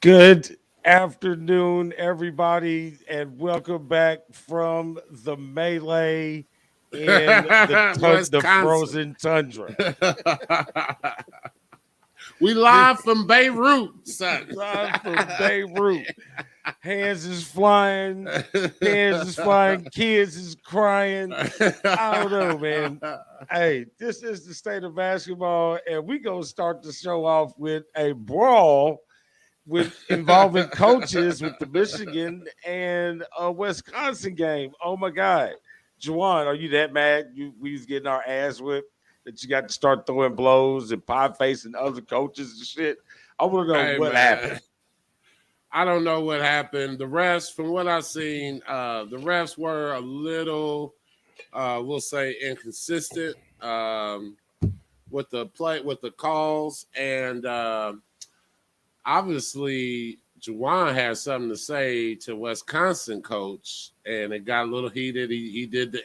Good afternoon, everybody, and welcome back from the melee in the Wisconsin. frozen tundra. We live from Beirut, son. Live from Beirut. Hands is flying, pens is flying, kids is crying. I don't know, man. Hey, this is the state of basketball, and we gonna start the show off with a brawl with involving coaches with the Michigan and Wisconsin game. Oh my God, Juwan, are you that mad? We was getting our ass whipped that you got to start throwing blows and pie facing other coaches and shit. I want to know Hey, what man. happened. I don't know what happened. The refs, from what I've seen, the refs were a little, we'll say, inconsistent with the calls, and obviously Juwan had something to say to Wisconsin coach, and it got a little heated. He did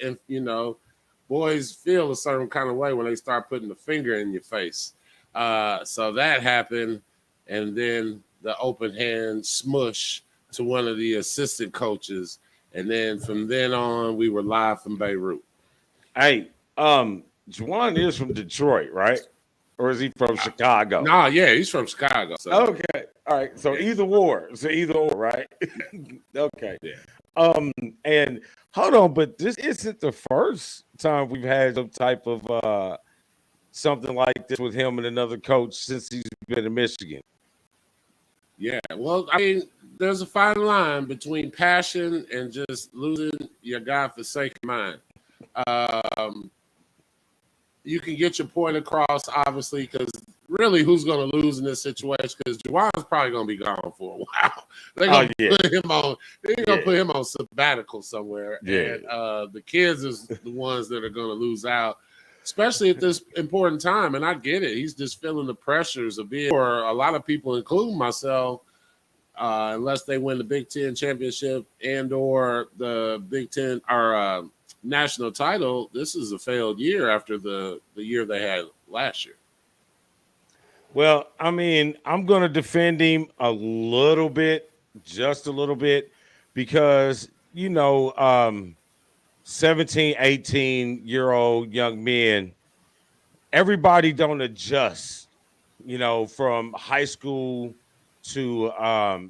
boys feel a certain kind of way when they start putting the finger in your face. So that happened, and then the open hand smush to one of the assistant coaches, and then from then on, we were live from Beirut. Hey, Juwan is from Detroit, right? Or is he from Chicago? Nah, yeah, he's from Chicago. So. Okay. All right. So either or. So either or, right? Okay. Yeah. And hold on, but this isn't the first time we've had some type of something like this with him and another coach since he's been in Michigan. Yeah. Well, I mean, there's a fine line between passion and just losing your God-forsaken mind. You can get your point across, obviously, because really, who's going to lose in this situation? Because Juwan's probably going to be gone for a while. They're going to put him on. They're going to put him on sabbatical somewhere. Yeah. And the kids is the ones that are going to lose out, especially at this important time. And I get it. He's just feeling the pressures of being. For a lot of people, including myself, unless they win the Big Ten championship and or the Big Ten or national title, this is a failed year after the year they had last year. Well, I mean, I'm going to defend him a little bit, just a little bit, because, 17, 18-year-old young men, everybody don't adjust, from high school to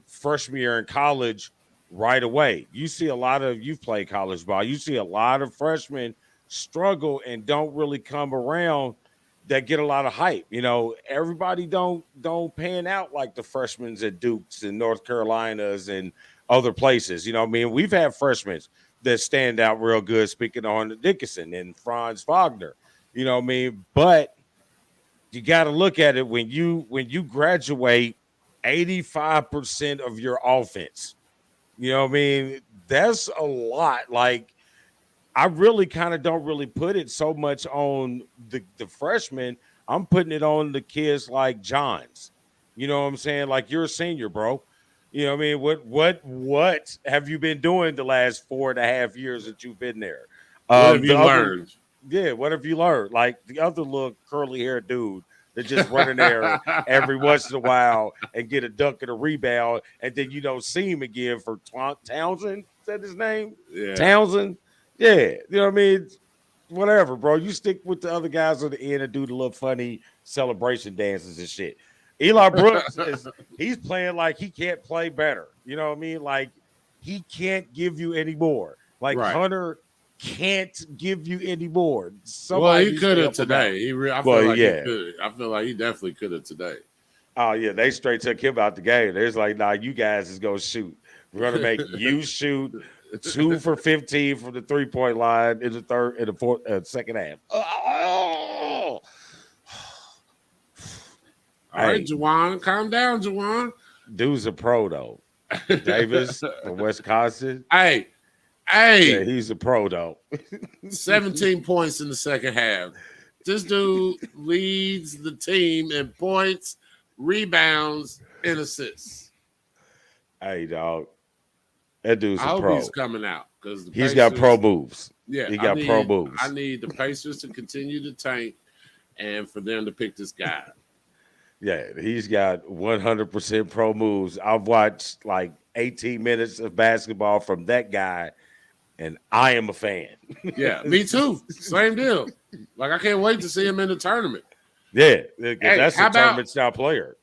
freshman year in college right away. You've played college ball. You see a lot of freshmen struggle and don't really come around that get a lot of hype. Everybody don't pan out like the freshmen at Dukes and North Carolinas and other places. We've had freshmen that stand out real good, speaking on Dickinson and Franz Wagner. But you got to look at it when you graduate 85% of your offense. That's a lot. Like, I really kind of don't really put it so much on the freshmen. I'm putting it on the kids like Johns. You know what I'm saying? Like, you're a senior, bro. What have you been doing the last 4.5 years that you've been there? What have you learned? Yeah, what have you learned? Like the other little curly-haired dude that just run in there every once in a while and get a dunk and a rebound, and then you don't see him again for Townsend. Is that his name? Yeah. Townsend? Yeah. You know what I mean? Whatever, bro. You stick with the other guys on the end and do the little funny celebration dances and shit. Eli Brooks, he's playing like he can't play better. You know what I mean? Like, he can't give you any more. Like, right. Hunter can't give you any more. He could have today. I feel like he definitely could have today. Oh, yeah. They straight took him out the game. They're like, nah, you guys is going to shoot. We're going to make you shoot 2 for 15 from the 3-point line in the second half. All right, Juwan. Calm down, Juwan. Dude's a pro, though. Davis from Wisconsin. Hey. Yeah, he's a pro, though. 17 points in the second half. This dude leads the team in points, rebounds, and assists. Hey, dog, that dude's I a hope he's pro. coming out because the He's got pro Pacers. moves. Yeah, He I got pro need I moves. need the Pacers to continue to tank and for them to pick this guy. Yeah, he's got 100% pro moves. I've watched like 18 minutes of basketball from that guy, and I am a fan. Yeah, me too. Same deal. Like I can't wait to see him in the tournament. Yeah, because Hey, that's a tournament style player.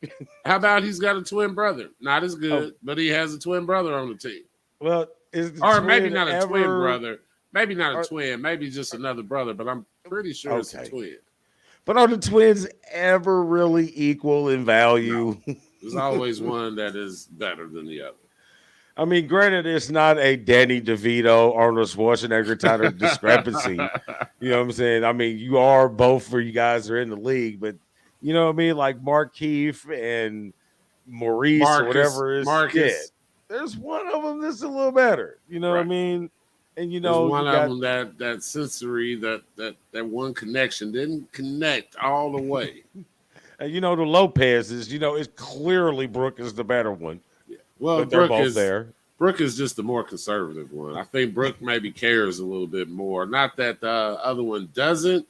how about he's got a twin brother? Not as Oh, good, but he has a twin brother on the team. well, is the Or maybe twin not a twin ever brother. Maybe not a are, twin. Maybe just another brother, but I'm pretty sure it's a okay? twin. But are the twins ever really equal in No. value? There's always one that is better than the I mean, granted, it's not a Danny DeVito, Arnold Schwarzenegger type of discrepancy. other. You know what I'm saying? I mean, you are both for you guys are in the league, but you know what I mean? Like Markeith and Maurice or Marcus, whatever is, yeah. Marcus. There's one of them that's a little better. You know what I Right. mean? And you There's know, one you of got them that sensory that one connection didn't connect all the way. and you know the Lopez's, you know, it's clearly Brooke is the better one, Yeah. Well, but they're both there. Brooke is just the more conservative one. I think Brooke maybe cares a little bit more. Not that the other one doesn't,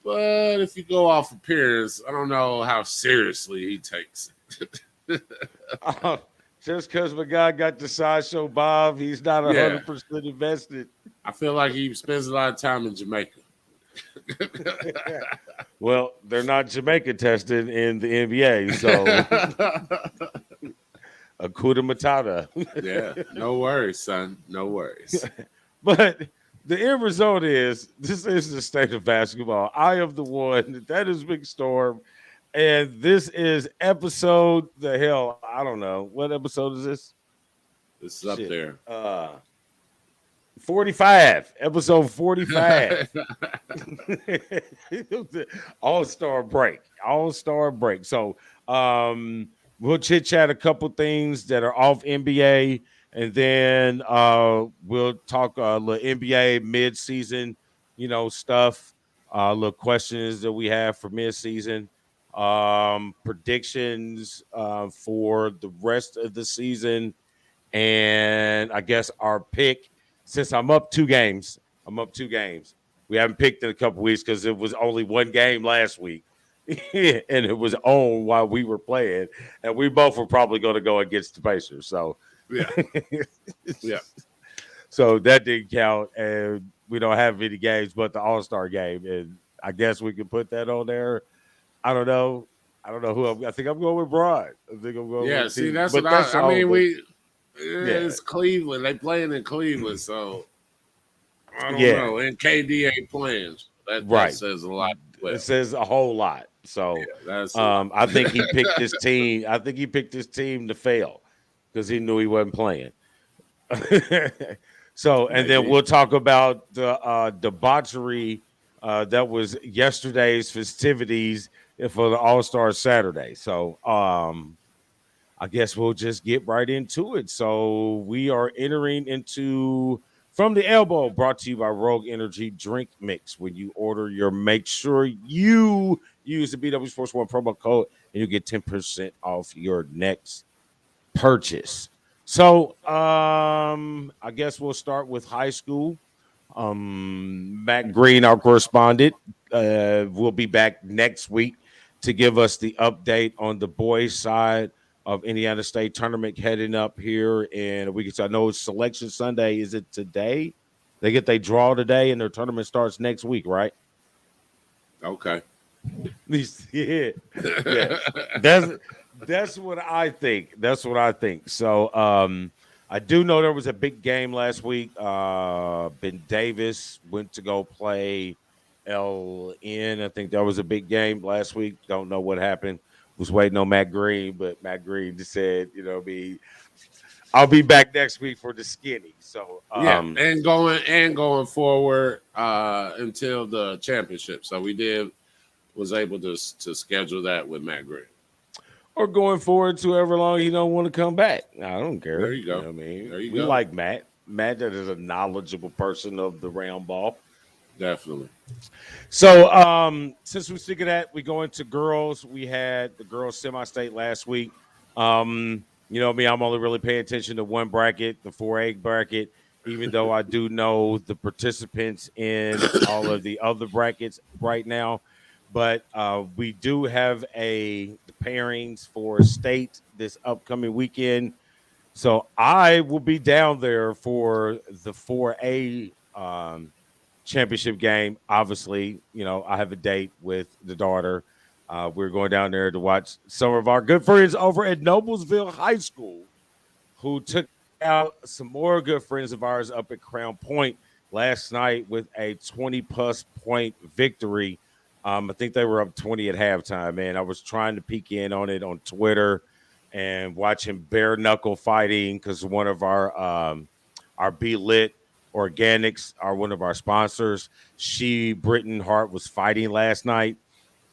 but if you go off appearance, I don't know how seriously he takes it. Just because my guy got the sideshow Bob, he's not Yeah, 100% invested. I feel like he spends a lot of time in Jamaica. Well, they're not Jamaica tested in the NBA, so Akuda Matata. Yeah, no worries, son. No worries. But the end result is this is the state of basketball. I am the one that is Big Storm, and this is episode the hell I don't know what episode is this. This is up Shit, there. 45, episode 45. All-star break. All-star break. So we'll chit-chat a couple things that are off NBA, and then we'll talk a little NBA mid-season, you know, stuff, little questions that we have for mid-season, predictions for the rest of the season, and I guess our pick since I'm up 2 games. I'm up 2 games. We haven't picked in a couple weeks because it was only one game last week, and it was on while we were playing, and we both were probably going to go against the Pacers. So, Yeah, yeah. so that didn't count, and we don't have any games but the All-Star game, and I guess we can put that on there. I don't know. I don't know who I think I'm going with Broad. I think I'm going Yeah, with see, T. that's what But that's I all. mean, But yeah, it's Cleveland. They playing in Cleveland, so I don't yeah, know. And KD ain't playing. That right. says a lot. Well, It says a whole lot. So yeah, that's a lot. I think he picked this team. I think he picked this team to fail because he knew he wasn't playing. So, and then Maybe. we'll talk about the debauchery that was yesterday's festivities for the All Star Saturday. So, I guess we'll just get right into it. So, we are entering into From the Elbow, brought to you by Rogue Energy Drink Mix. When you order your, make sure you use the BW Sports One promo code and you get 10% off your next purchase. So I guess we'll start with high school. Matt Green, our correspondent, will be back next week to give us the update on the boys' side of Indiana State tournament heading up here in a week. So I know it's Selection Sunday. Is it today? They get they draw today, and their tournament starts next week, right? Okay. Yeah, yeah. That's what I think. That's what I think. So I do know there was a big game last week. Ben Davis went to go play LN. I think that was a big game last week. Don't know what happened. Was waiting on Matt Green, but Matt Green just said, you know, I'll be back next week for the skinny. So Yeah, and going forward until the championship. So we was able to schedule that with Matt Green. or going forward to ever long he don't want to come back. I don't care. There you go. You know what I mean? There you We go. like Matt. Matt that is a knowledgeable person of the round ball. Definitely. So since we're sick of that, we go into girls. We had the girls semi-state last week. You know me, I'm only really paying attention to one bracket, the 4A bracket, even though I do know the participants in all of the other brackets right now. But we do have the pairings for state this upcoming weekend. So I will be down there for the 4A championship game. Obviously, I have a date with the daughter. We're going down there to watch some of our good friends over at Noblesville High School who took out some more good friends of ours up at Crown Point last night with a 20-plus point victory. I think they were up 20 at halftime, man. I was trying to peek in on it on Twitter and watching bare knuckle fighting because one of our BeeLit Organics are one of our sponsors. Britton Hart was fighting last night.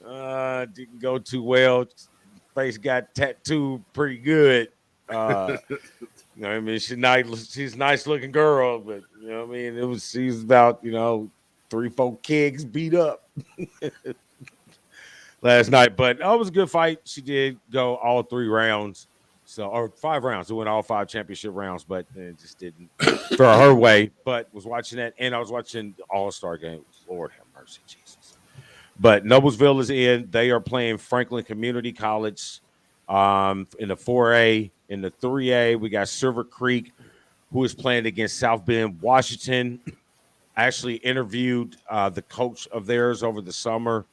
Didn't go too well. Face got tattooed pretty good. Uh, I mean, she's a nice looking girl, but I mean, she's about 3-4 kicks beat up last night. But it was a good fight. She did go all 3 rounds, or 5 rounds. It went all 5 championship rounds, but it just didn't throw her way. But was watching that, and I was watching the All-Star game. Lord have mercy, Jesus. But Noblesville is in. They are playing Franklin Community College in the 4A. In the 3A, we got Silver Creek, who is playing against South Bend, Washington. I actually interviewed the coach of theirs over the summer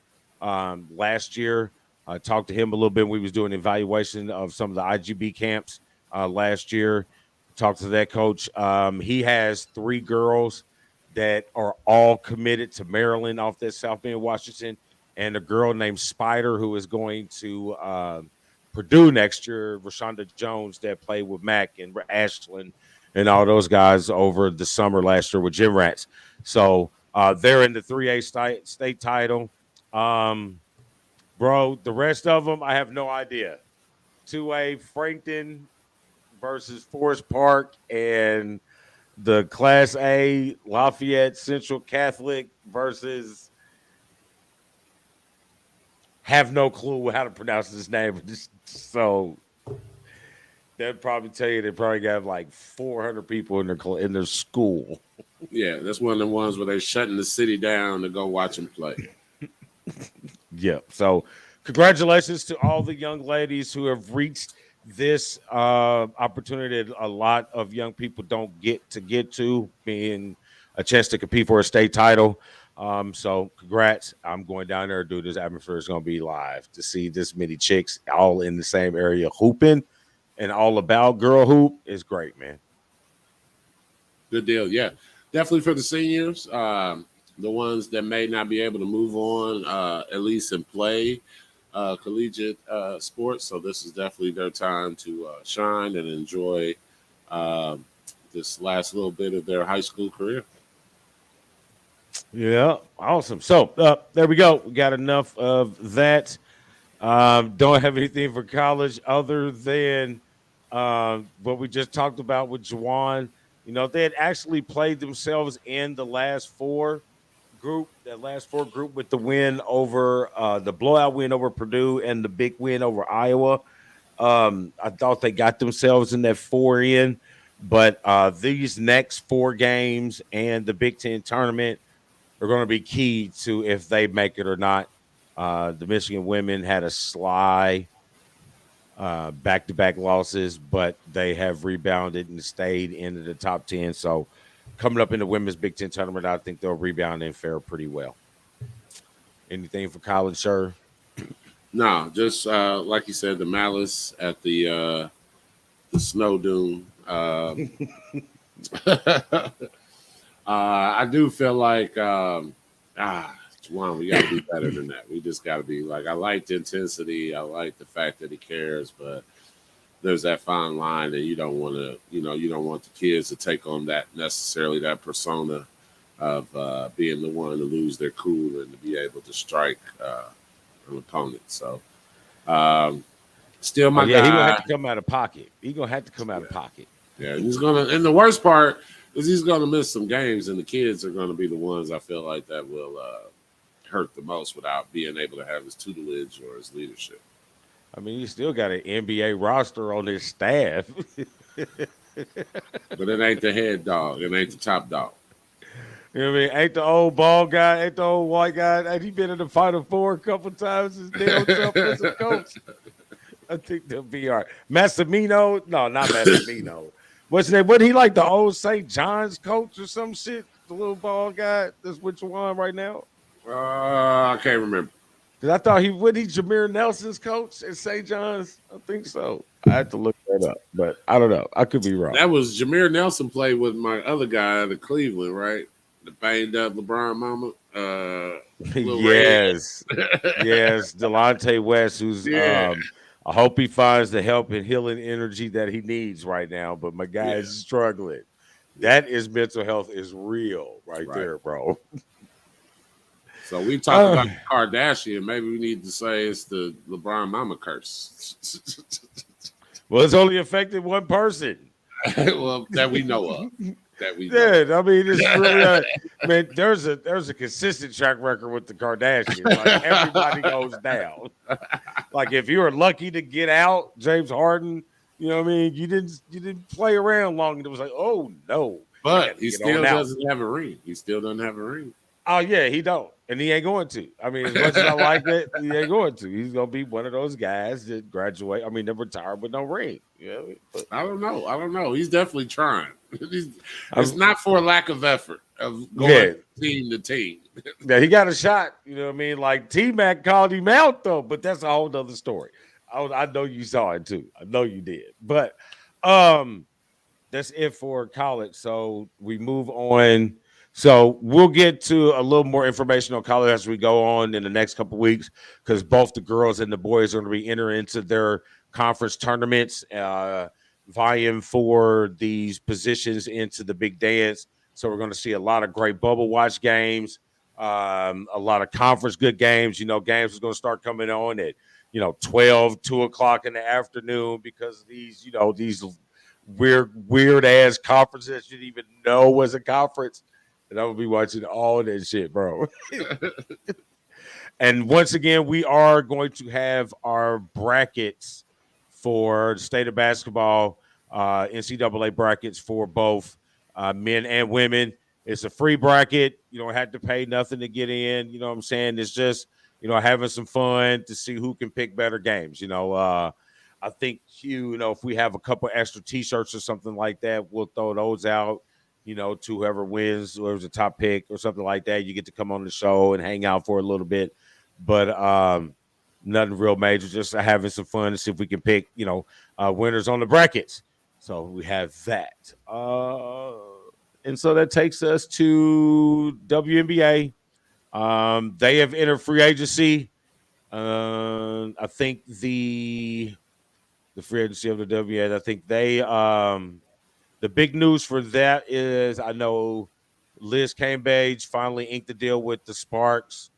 last year. I talked to him a little bit. We was doing an evaluation of some of the IGB camps last year. Talked to that coach. He has 3 girls that are all committed to Maryland off that South Bend, Washington, and a girl named Spider who is going to Purdue next year, Rashonda Jones, that played with Mac and Ashland and all those guys over the summer last year with Gym Rats. So they're in the 3A state title. Bro, the rest of them, I have no idea. 2A, Frankton versus Forest Park, and the Class A, Lafayette Central Catholic versus have no clue how to pronounce this name. So they'd probably tell you they probably got like 400 people in their school. Yeah, that's one of the ones where they're shutting the city down to go watch them play. Yeah. So congratulations to all the young ladies who have reached this opportunity that a lot of young people don't get to, being a chance to compete for a state title. So congrats. I'm going down there, dude. This atmosphere is going to be live to see this many chicks all in the same area hooping and all about girl hoop is great, man. Good deal. Yeah, definitely for the seniors, the ones that may not be able to move on, at least and play collegiate sports. So this is definitely their time to shine and enjoy uh, this last little bit of their high school career. Yeah, awesome. So there we go. We got enough of that. Don't have anything for college other than what we just talked about with Juwan. They had actually played themselves in the last 4 group, with the win over the blowout win over Purdue and the big win over Iowa. I thought they got themselves in that 4 in, but these next 4 games and the Big Ten tournament are going to be key to if they make it or not. The Michigan women had a sly back-to-back losses, but they have rebounded and stayed into the top 10. So coming up in the women's Big Ten tournament, I think they'll rebound and fare pretty well. Anything for college, sir? No, just like you said, the malice at the snow dune. I do feel like Juwan, we got to be better than that. We just got to be like, I like the intensity. I like the fact that he cares, but there's that fine line that you don't want to, you don't want the kids to take on that necessarily that persona of being the one to lose their cool and to be able to strike an opponent. So, still my yeah, guy. he's gonna have to come out of pocket. He's gonna have to come out of pocket. Yeah, he's gonna. And the worst part is he's gonna miss some games, and the kids are gonna be the ones I feel like that will hurt the most without being able to have his tutelage or his leadership. I mean, he still got an NBA roster on his staff. But it ain't the head dog. It ain't the top dog. You know what I mean? Ain't the old bald guy, ain't the old white guy. Ain't he been in the Final Four a couple times as Dale Trump as a coach? I think they'll be all right. Massimino? No, not Massimino. What's his name? Wasn't he like the old St. John's coach or some shit? The little bald guy that's with Juwan right now? I can't remember. Because I thought wasn't he Jameer Nelson's coach at St. John's? I think so. I had to look that up, but I don't know. I could be wrong. That was Jameer Nelson played with my other guy out of Cleveland, right? The banged up LeBron mama. Yes. Yes. Delonte West, who's Yeah. I hope he finds the help and healing energy that he needs right now. But my guy Yeah. is struggling. That is mental health is real right there, bro. So we talk about Kardashian. Maybe we need to say it's the LeBron mama curse. Well, it's only affected one person. Well, that we know of. That we Yeah, I mean, it's really. Man, there's a consistent track record with the Kardashians. Like everybody goes down. Like if you were lucky to get out, James Harden, you know what I mean. You didn't play around long, and it was like, oh no. But he still doesn't have a ring. He still doesn't have a ring. Oh yeah, he don't, and he ain't going to. I mean, as much as I like it, he ain't going to. He's gonna be one of those guys that graduate. I mean, they retire with no ring. Yeah, but I don't know. He's definitely trying. It's not for a lack of effort of going team to team. Yeah, he got a shot. You know what I mean? Like T-Mac called him out though, but that's a whole other story. I know you saw it too. I know you did. But that's it for college. So we move on. So we'll get to a little more information on college as we go on in the next couple of weeks, because both the girls and the boys are going to be entering into their conference tournaments, vying for these positions into the big dance. So we're going to see a lot of great bubble watch games, a lot of conference good games. You know, games is going to start coming on at 12, 2 o'clock in the afternoon, because these weird ass conferences you didn't even know was a conference. And I will be watching all that shit, bro. And once again, we are going to have our brackets for the state of basketball, NCAA brackets for both men and women. It's a free bracket. You don't have to pay nothing to get in. You know what I'm saying? It's just, having some fun to see who can pick better games. I think, if we have a couple extra T-shirts or something like that, we'll throw those out. To whoever wins, whoever's the top pick or something like that, you get to come on the show and hang out for a little bit. But nothing real major, just having some fun to see if we can pick, winners on the brackets. So we have that. And so that takes us to WNBA. They have entered free agency. I think the free agency of the WNBA, I think they the big news for that is I know Liz Cambage finally inked the deal with the Sparks.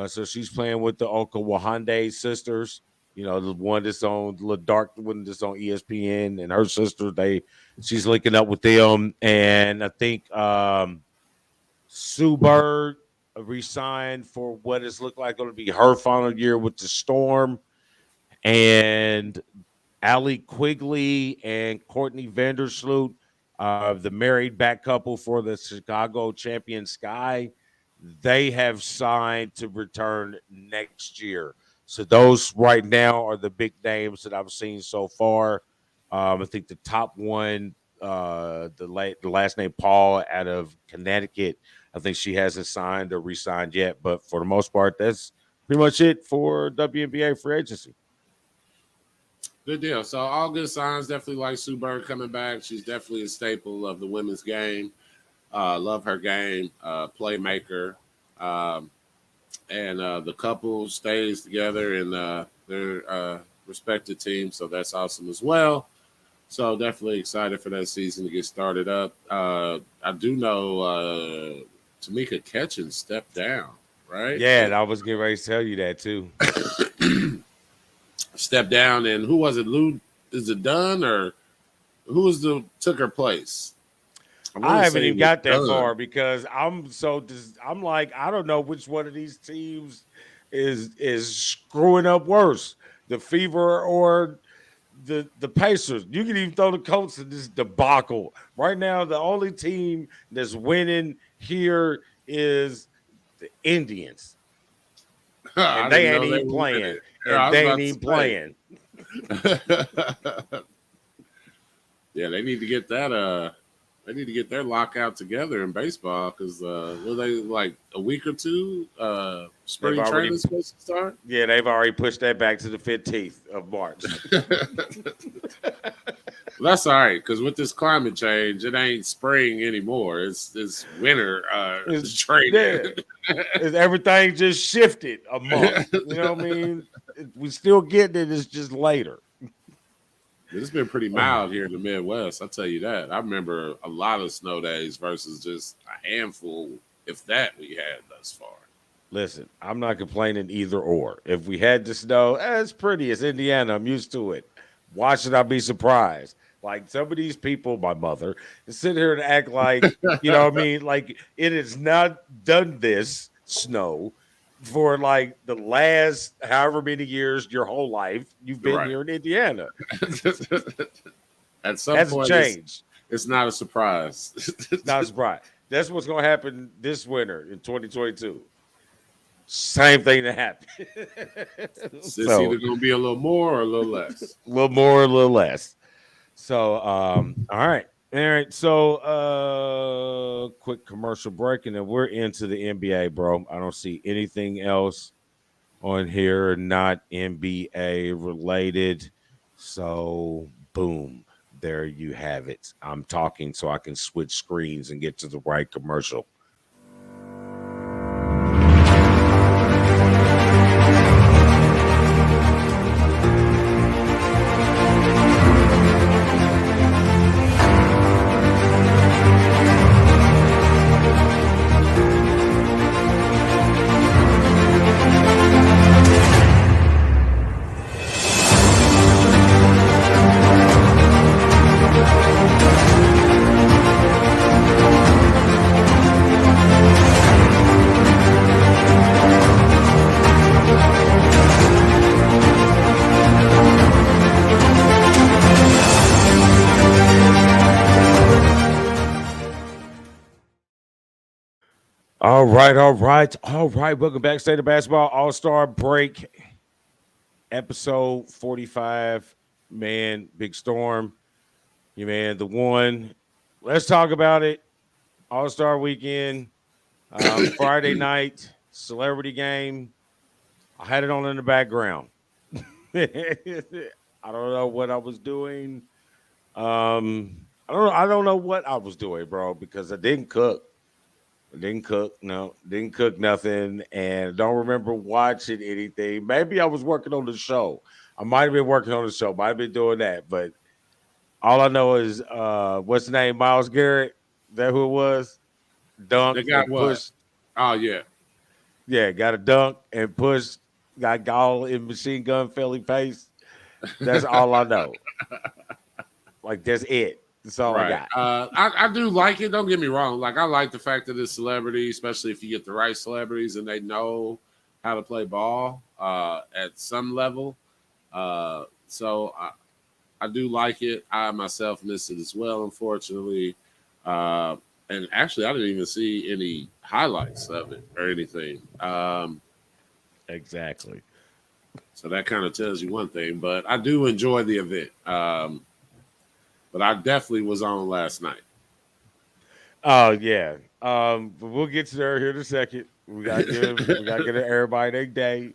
So she's playing with the Okawahande sisters. The one that's on the dark one that's on ESPN, and her sister, she's linking up with them. And I think Sue Bird re-signed for what it's looked like going to be her final year with the Storm. And Allie Quigley and Courtney Vandersloot, the married back couple for the Chicago champion Sky, they have signed to return next year. So those right now are the big names that I've seen so far. I think the top one, the last name Paul out of Connecticut, I think she hasn't signed or re-signed yet. But for the most part, that's pretty much it for WNBA free agency. Good deal. So all good signs. Definitely like Sue Bird coming back. She's definitely a staple of the women's game. Love her game, playmaker. And the couple stays together in their respective teams. So that's awesome as well. So definitely excited for that season to get started up. I do know Tamika Catchings stepped down, right? Yeah, and I was getting ready to tell you that too. Stepped down, and who was it? Lou? Is it Dunn, or who took her place? I haven't even got that far because I'm like, I don't know which one of these teams is screwing up worse. the Fever or the Pacers. You can even throw the Colts in this debacle. Right now, the only team that's winning here is the Indians. I And didn't they ain't know they even were winning. playing. Yeah, I And was they ain't about even to playing. say. Yeah, they need to get that. They need to get their lockout together in baseball because were they like a week or two? They've Spring already training supposed to start. they've already pushed that back to the 15th of March. That's all right because with this climate change, it ain't spring anymore. It's winter It's, training. yeah. Everything just shifted a month. You know what I mean? We still getting it. It's just later. It's been pretty mild here in the Midwest. I'll tell you that. I remember a lot of snow days versus just a handful, if that, we had thus far. Listen, I'm not complaining either or. If we had the snow, it's pretty. It's Indiana. I'm used to it. Why should I be surprised? Like some of these people, my mother, sit here and act like, you know what I mean? Like it has not done this snow for like the last however many years, your whole life you've been Right. here in Indiana. At some Hasn't point, changed. it's not a surprise. Not a surprise. That's what's going to happen this winter in 2022. Same thing that happened. It's So either going to be a little more or a little less. a little more, a little less. So, all right. All right. So, quick commercial break, and then we're into the NBA, bro. I don't see anything else on here not NBA related. So, boom. There you have it. I'm talking so I can switch screens and get to the right commercial. All right, all right, all right. Welcome back, State of Basketball All-Star Break, episode 45. Man, big storm. You man, the one. Let's talk about it. All-Star weekend, Friday night, celebrity game. I had it on in the background. I don't know what I was doing. I don't know what I was doing, bro, because I didn't cook. Didn't cook, no, didn't cook nothing, and don't remember watching anything. Maybe I was working on the show. I might have been working on the show, might have been doing that, but all I know is what's the name? Miles Garrett. Is that who it was? They Dunked got and what? pushed. Oh, yeah. Yeah, got a dunk and pushed. Got all in machine gun Philly face. That's all I know. Like that's it. That's all I Right. got. I do like it. Don't get me wrong. Like, I like the fact that it's celebrity, especially if you get the right celebrities and they know how to play ball at some level. So I do like it. I myself missed it as well, unfortunately. And actually, I didn't even see any highlights of it or anything. Exactly. So that kind of tells you one thing. But I do enjoy the event. But I definitely was on last night. Oh yeah. But we'll get to there here in a second. We gotta give everybody their day.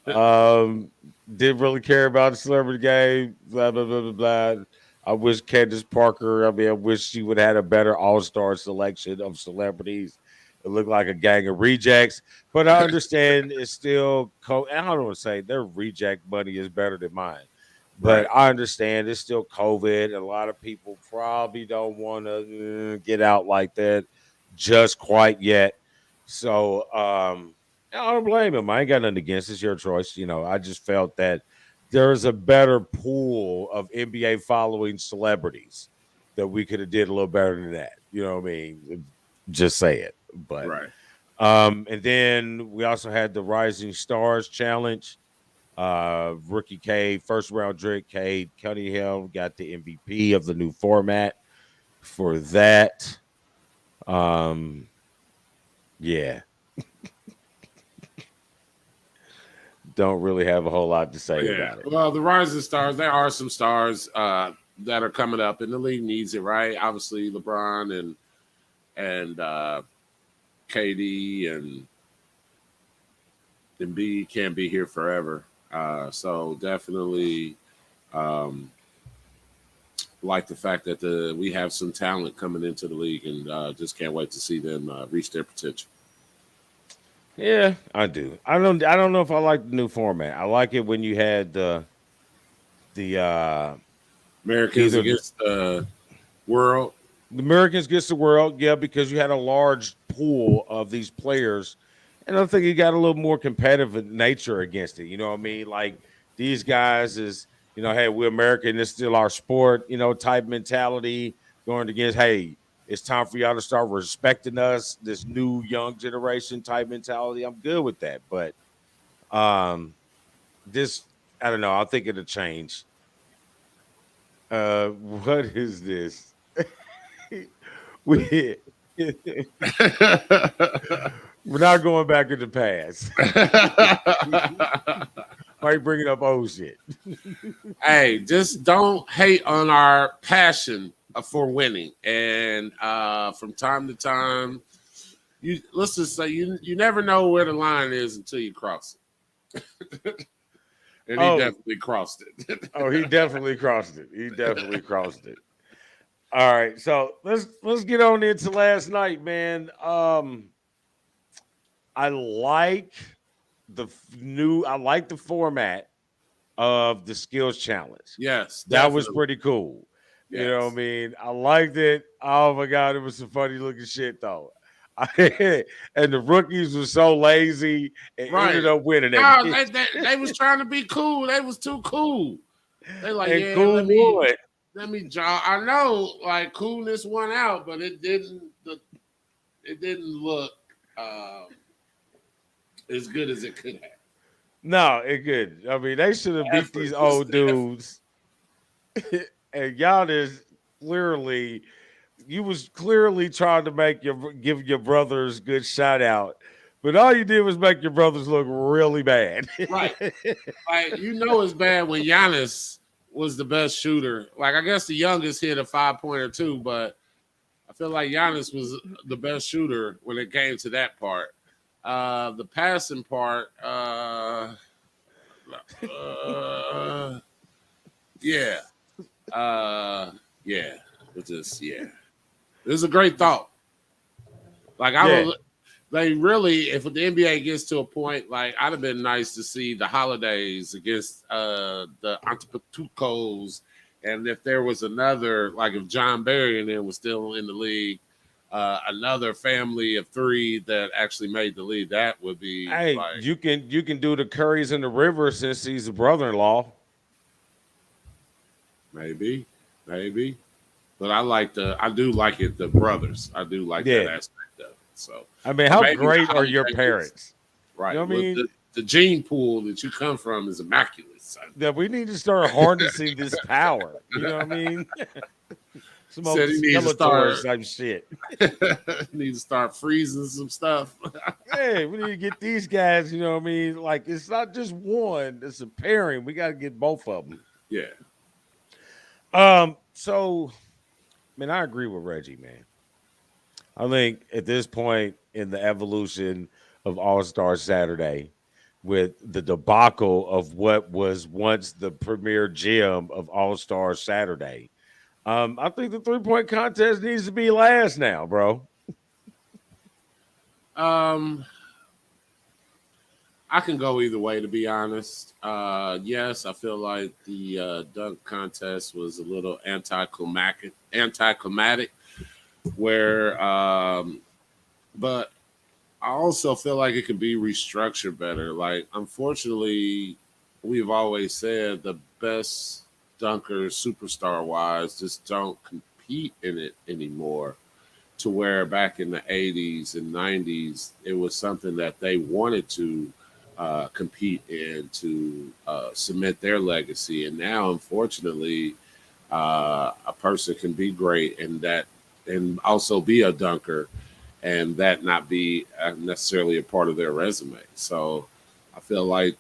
Didn't really care about the celebrity game. Blah blah blah blah blah. I wish Candace Parker. I mean, I wish she would have had a better all-star selection of celebrities. It looked like a gang of rejects, but I understand it's still. I don't want to say their reject money is better than mine, but Right. I understand it's still COVID. And a lot of people probably don't want to get out like that just quite yet. So, I don't blame him. I ain't got nothing against it. It's your choice. You know, I just felt that there's a better pool of NBA following celebrities that we could have did a little better than that. You know what I mean? Just say it. But Right. and then we also had the Rising Stars Challenge. Rookie Cade, first round Drake Cade Cunningham got the MVP of the new format for that. Um, yeah, don't really have a whole lot to say Yeah. about it. Well, the rising stars, there are some stars that are coming up, and the league needs it, right? Obviously, LeBron and KD and B can't be here forever. So definitely um, like the fact that we have some talent coming into the league, and just can't wait to see them reach their potential. Yeah, I do. I don't know if I like the new format. I like it when you had the Americans either against the world. the Americans gets the world, yeah, because you had a large pool of these players, and I think you got a little more competitive in nature against it. You know what I mean? Like these guys is, hey, we're American, it's still our sport, type mentality going against, hey, it's time for y'all to start respecting us, this new young generation type mentality. I'm good with that, but um, this, I don't know. I think it'll change. What is this? we We're not going back in the past. Why you bringing up old shit? Hey, just don't hate on our passion for winning. And from time to time, let's just say you never know where the line is until you cross it. And he Oh, definitely crossed it. oh, he definitely crossed it. He definitely crossed it. All right, so let's get on into last night, man. I like I like the format of the skills challenge. Yes, That was definitely. pretty cool. You know what I Yes. mean? I liked it. Oh my god, it was some funny looking shit though. And the rookies were so lazy and Right. ended up winning that No, bitch. they was trying to be cool. They was too cool. They like, And yeah, cool won. let me jog. I know, like coolness won out, but it didn't look um, as good as it could have. No, it good. I mean, they should have beat these Effort, just old the effort. dudes. And y'all is clearly you was clearly trying to give your brothers good shout out, but all you did was make your brothers look really bad. Right. Like it's bad when Giannis was the best shooter. Like I guess the youngest hit a 5 pointer too, but I feel like Giannis was the best shooter when it came to that part. The passing part, uh, yeah, yeah, it just yeah. It was a great thought. Like I Yeah. would, they really, if the NBA gets to a point, like I'd have been nice to see the holidays against the Antetokounmpos, and if there was another, like if John Barry and them was still in the league, another family of three that actually made the league, that would be Hey, like you can do the Currys in the river since he's a brother-in-law. maybe, maybe. But I do like it, the brothers. I do like that Yeah. aspect of it. So, I mean, or how maybe the great are your holidays. parents? You know Right. what I Well, mean? the gene pool that you come from is immaculate, son. That we need to start harnessing this power. You know what I mean? Some old Said he needs to Skeletor start type shit. needs to start freezing some stuff. Hey, we need to get these guys, you know what I mean? Like, it's not just one, it's a pairing. We got to get both of them. Yeah. So, man, I agree with Reggie, man. I think at this point in the evolution of All Star Saturday, with the debacle of what was once the premier gem of All Star Saturday, I think the 3-point contest needs to be last now, bro. Um, I can go either way, to be honest. Yes, I feel like the dunk contest was a little anticlimactic, where, but I also feel like it could be restructured better. Like, unfortunately, we've always said the best dunkers, superstar wise, just don't compete in it anymore. To where back in the 80s and 90s, it was something that they wanted to compete and to cement their legacy. And now, unfortunately, a person can be great and also be a dunker, and that not be necessarily a part of their resume. So I feel like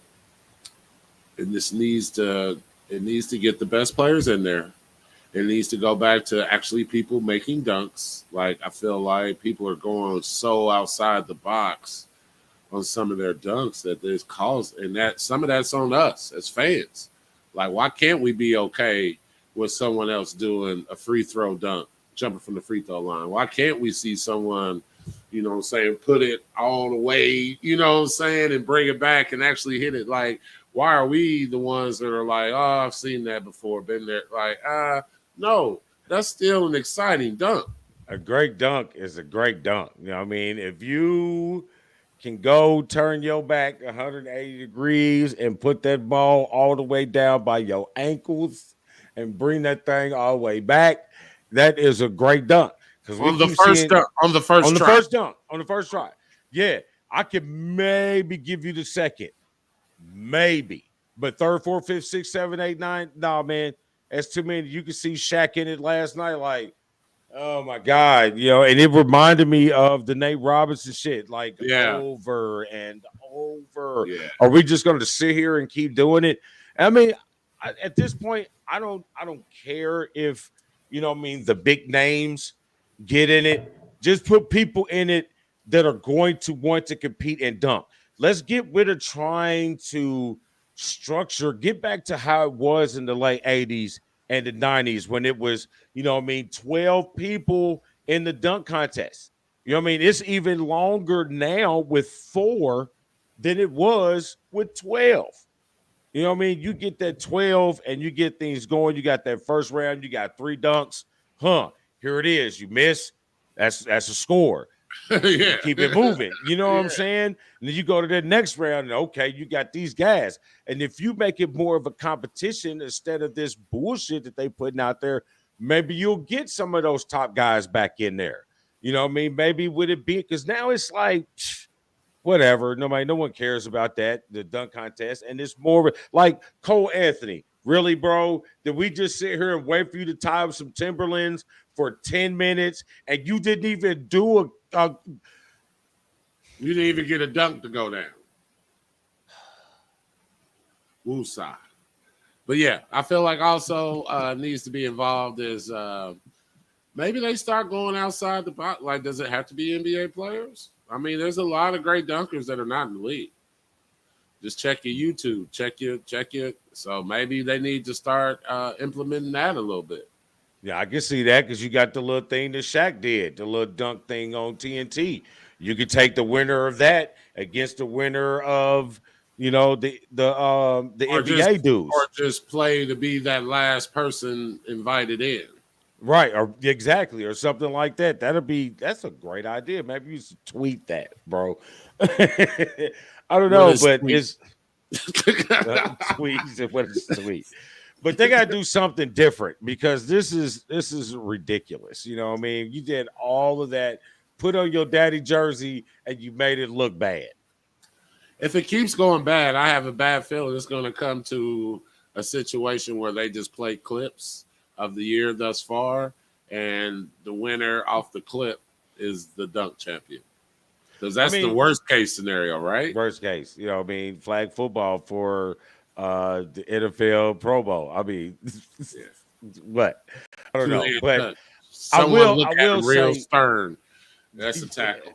this needs to get the best players in there. It needs to go back to actually people making dunks. Like I feel like people are going so outside the box on some of their dunks that there's cause, and that some of that's on us as fans. Like, why can't we be okay with someone else doing a free throw dunk, jumping from the free throw line? Why can't we see someone, you know what I'm saying, put it all the way, you know what I'm saying, and bring it back and actually hit it? Like, why are we the ones that are like, oh, I've seen that before, been there? Like, no, that's still an exciting dunk. A great dunk is a great dunk. You know what I mean? If you can go turn your back 180 degrees and put that ball all the way down by your ankles and bring that thing all the way back, that is a great dunk. Because we On the keep first seeing dunk, on the first on the try. first dunk, on the first try. Yeah, I could maybe give you the second. Maybe. But third, fourth, fifth, sixth, seven, eight, nine. Nah, man. That's too many. You can see Shaq in it last night. Like, oh my God. You know, and it reminded me of the Nate Robinson shit, like Yeah, over and over. yeah. Are we just going to sit here and keep doing it? I mean, at this point, I don't care if, you know what I mean, the big names get in it. Just put people in it that are going to want to compete and dunk. Let's get rid of trying to structure, get back to how it was in the late 80s and the 90s when it was, you know what I mean, 12 people in the dunk contest. You know what I mean? It's even longer now with 4 than it was with 12. You know what I mean? You get that 12 and you get things going. You got that first round, you got 3 dunks. Here it is. You miss. That's a score. Yeah. Keep it moving. You know what I'm Yeah. saying? And then you go to the next round, and okay, you got these guys. And if you make it more of a competition instead of this bullshit that they putting out there, maybe you'll get some of those top guys back in there. You know what I mean? Maybe would it be because now it's like whatever. No one cares about that, the dunk contest. And it's more like Cole Anthony. Really, bro? Did we just sit here and wait for you to tie up some Timberlands for 10 minutes and you didn't even do a You didn't even get a dunk to go down. Woosah. But yeah, I feel like also needs to be involved is maybe they start going outside the box. Like, does it have to be NBA players? I mean, there's a lot of great dunkers that are not in the league. Just check your YouTube, check your. So maybe they need to start implementing that a little bit. Yeah, I can see that because you got the little thing that Shaq did, the little dunk thing on TNT. You could take the winner of that against the winner of, you know, the NBA Or dudes. just play to be that last person invited in. Right, or exactly, or something like that. That's a great idea. Maybe you should tweet that, bro. I don't What know, is but sweet? it's tweets and what is sweet. But they gotta do something different because this is ridiculous. You know what I mean? You did all of that, put on your daddy jersey, and you made it look bad. If it keeps going bad, I have a bad feeling it's going to come to a situation where they just play clips of the year thus far, and the winner off the clip is the dunk champion. Because I that's the mean, worst case scenario, right? worst case, you know, what I mean, flag football for the NFL Pro Bowl. I mean, Yeah. what? I don't know, Two-hand but touch. Someone look I at will him real say stern. That's a tackle.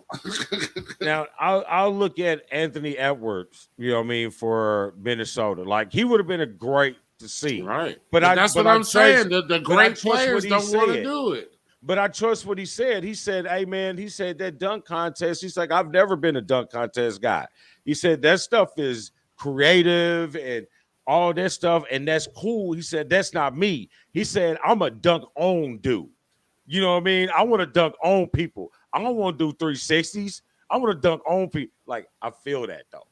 now I'll look at Anthony Edwards, you know what I mean, for Minnesota. Like he would have been a great to see. Right. But But I that's what I I'm saying. trust The but I great trust what players he don't want to said. do it. But I trust what he said. He said, "Hey man," he said that dunk contest. He's like, "I've never been a dunk contest guy." He said that stuff is creative and all that stuff, and that's cool. He said that's not me. He said I'm a dunk on dude. You know what I mean? I want to dunk on people. I don't want to do 360s. I want to dunk on people. Like I feel that though.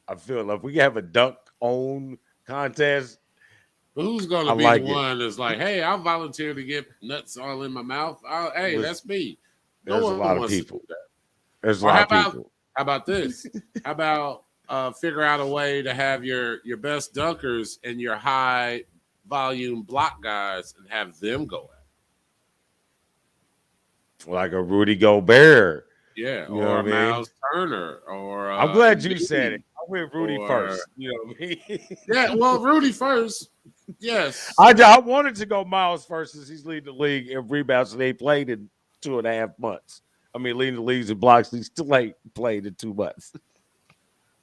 I feel like if we have a dunk on contest, But who's going I to be the like it. one that's like, hey, I'll volunteer to get nuts all in my mouth. Hey, Listen, that's me. No there's a one lot of wants to do people. that. There's a Or lot of people. how about this? How about figure out a way to have your best dunkers and your high volume block guys and have them go at it. Like a Rudy Gobert. Yeah, You know or what I mean? Miles Turner, or I'm glad you said it. Embiid, I went Rudy or first. You know what I mean? yeah. Well, Rudy first. Yes. I wanted to go Miles first since he's leading the league in rebounds and they played in 2.5 months. I mean, leading the leagues in blocks, he still ain't played in 2 months.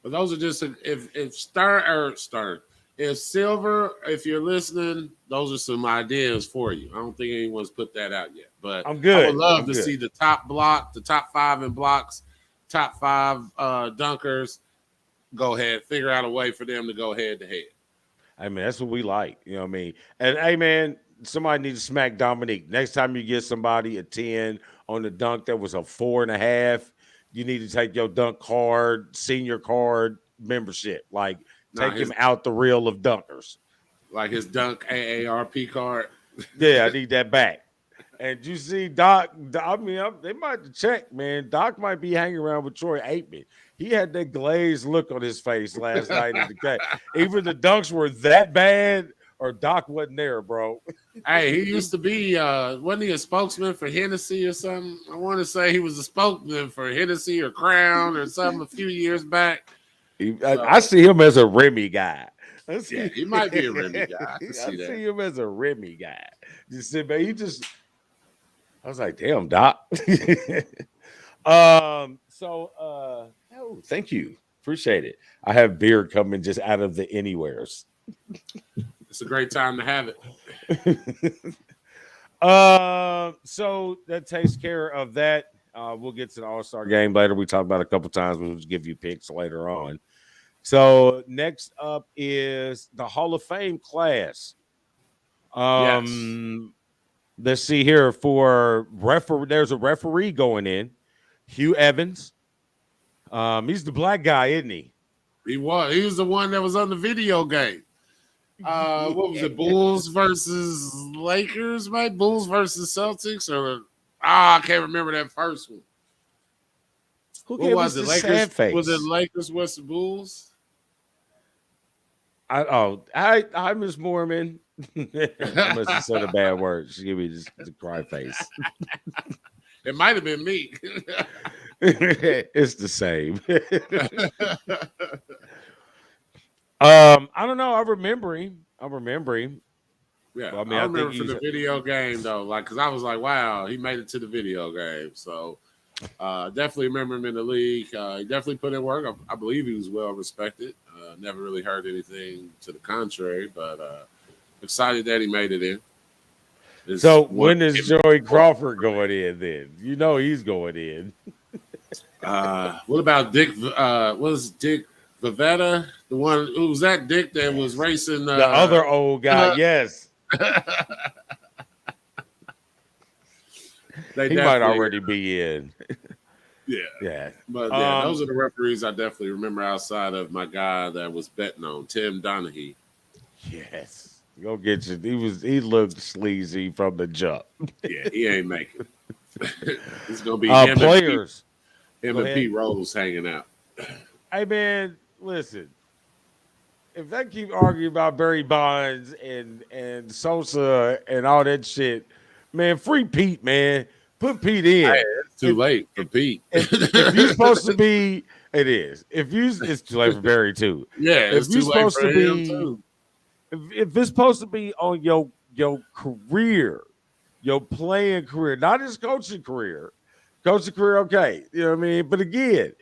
But those are just if Stern, if Silver, if you're listening, those are some ideas for you. I don't think anyone's put that out yet, but I'm good. I would love to see the top 5 in blocks, top 5 dunkers. Go ahead, figure out a way for them to go head to head. I mean, that's what we like. You know what I mean? And hey, man, somebody needs to smack Dominique. Next time you get somebody a 10 on the dunk that was a 4.5, you need to take your dunk card, senior card membership. Like, take him out the reel of dunkers. Like his dunk AARP card. Yeah, I need that back. And you see, Doc, I mean, they might check, man. Doc might be hanging around with Troy Aikman. He had that glazed look on his face last night in the game. Either the dunks were that bad or Doc wasn't there, bro. Hey, he used to be, wasn't he a spokesman for Hennessy or something? I want to say he was a spokesman for Hennessy or Crown or something a few years back. I see him as a Remy guy. Yeah, he might be a Remy guy. I see him as a Remy guy. Just sit back. I was like, damn, Doc. Thank you. Appreciate it. I have beer coming just out of the anywheres. It's a great time to have it. So that takes care of that. We'll get to the All-Star game later. We talked about it a couple times. We'll just give you picks later on. So next up is the Hall of Fame class. Yes. Let's see here for referee. There's a referee going in, Hugh Evans. He's the black guy, isn't he? He was. He was the one that was on the video game. What was it? Bulls versus Lakers, right? Bulls versus Celtics, or I can't remember that first one. What was it? Lakers? Was it Lakers versus Bulls? I Miss Mormon. I must have said a bad word. She gave me the cry face. It might have been me. It's the same. I don't know. I remember him. Yeah, I remember for the video game though, like because I was like, wow, he made it to the video game. So definitely remember him in the league. He definitely put in work. I believe he was well respected. Never really heard anything to the contrary, but excited that he made it in. So when is Joey Crawford going in then? You know he's going in. What about Dick? What was Dick Vavetta? The one who was that Dick that was racing the other old guy? Yes. He might already be in. Yeah. But yeah, those are the referees I definitely remember outside of my guy that was betting on, Tim Donaghy. Yes. Go get you. He looked sleazy from the jump. Yeah, he ain't making it. It's gonna be players. Him and Pete Rose hanging out. Hey man, listen. If they keep arguing about Barry Bonds and Sosa and all that shit, man, free Pete, man. Put Pete in. Hey, it's too late for Pete. If you're supposed to be, it is. It's too late for Barry too. Yeah, if you're supposed to be, if it's supposed to be on your career, your playing career, not his coaching career. Coaching career, okay. You know what I mean? But again,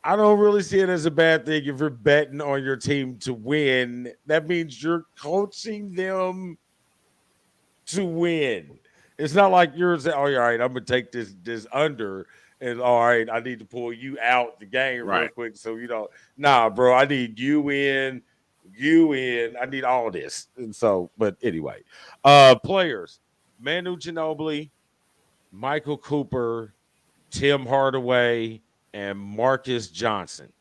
I don't really see it as a bad thing if you're betting on your team to win. That means you're coaching them to win. It's not like you're saying, "Oh, all right, I'm gonna take this under," and all right, I need to pull you out the game real quick. So nah, bro, I need you in. I need all this. And so, but anyway, players: Manu Ginobili, Michael Cooper, Tim Hardaway, and Marcus Johnson.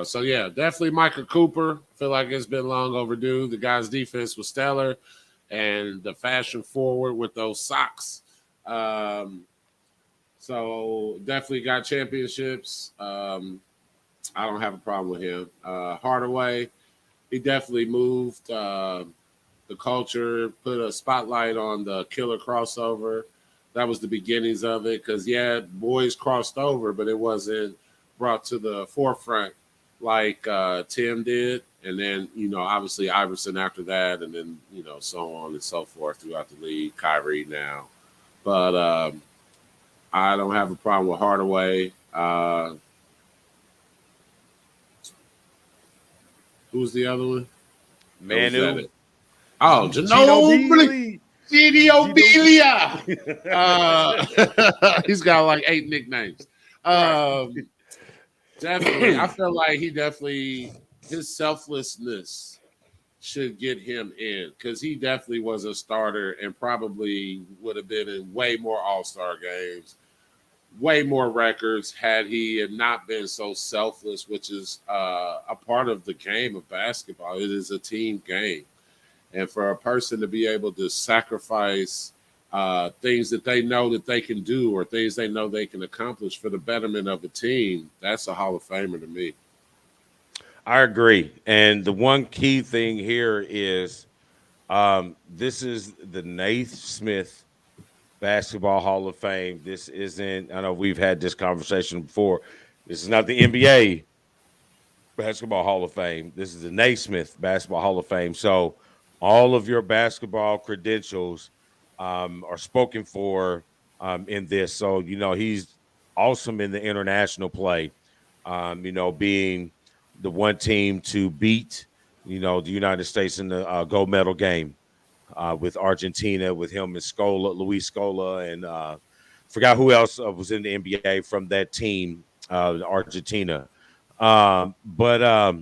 So yeah, definitely Michael Cooper. Feel like it's been long overdue. The guy's defense was stellar, and the fashion forward with those socks. So definitely got championships. I don't have a problem with him. Hardaway, he definitely moved the culture, put a spotlight on the killer crossover. That was the beginnings of it because, yeah, boys crossed over, but it wasn't brought to the forefront like Tim did. And then, obviously Iverson after that, and then, so on and so forth throughout the league. Kyrie now. But I don't have a problem with Hardaway. Who's the other one? Or was that Manu, it? Oh, Gino Ginobili. Beasley, Ginobili. He's got like 8 nicknames. right? Definitely. I feel like his selflessness should get him in because he definitely was a starter and probably would have been in way more all-star games, way more records had he had not been so selfless, which is a part of the game of basketball. It is a team game. And for a person to be able to sacrifice things that they know that they can do or things they know they can accomplish for the betterment of the team, that's a Hall of Famer to me. I agree. And the one key thing here is this is the Naismith Basketball Hall of Fame. This isn't, I know we've had this conversation before. This is not the NBA Basketball Hall of Fame. This is the Naismith Basketball Hall of Fame. So all of your basketball credentials are spoken for in this. So, he's awesome in the international play, being the one team to beat, the United States in the gold medal game with Argentina, with him and Scola, Luis Scola, and forgot who else was in the NBA from that team, Argentina. But I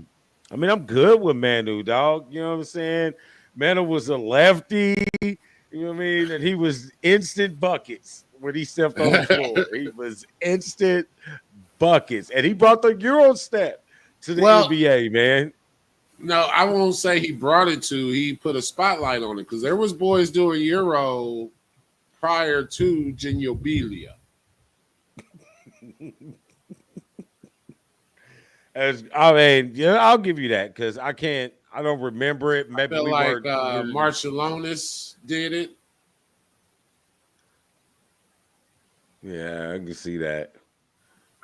mean, I'm good with Manu, dog. You know what I'm saying? Manu was a lefty. You know what I mean? And he was instant buckets when he stepped on the floor. He was instant buckets, and he brought the Euro step to the Well, NBA, man. no, I won't say he brought it to. He put a spotlight on it because there was boys doing Euro prior to Ginobili. As I mean, yeah, I'll give you that because I don't remember it. I Maybe feel we like weren't. Marcellonis did it. Yeah, I can see that.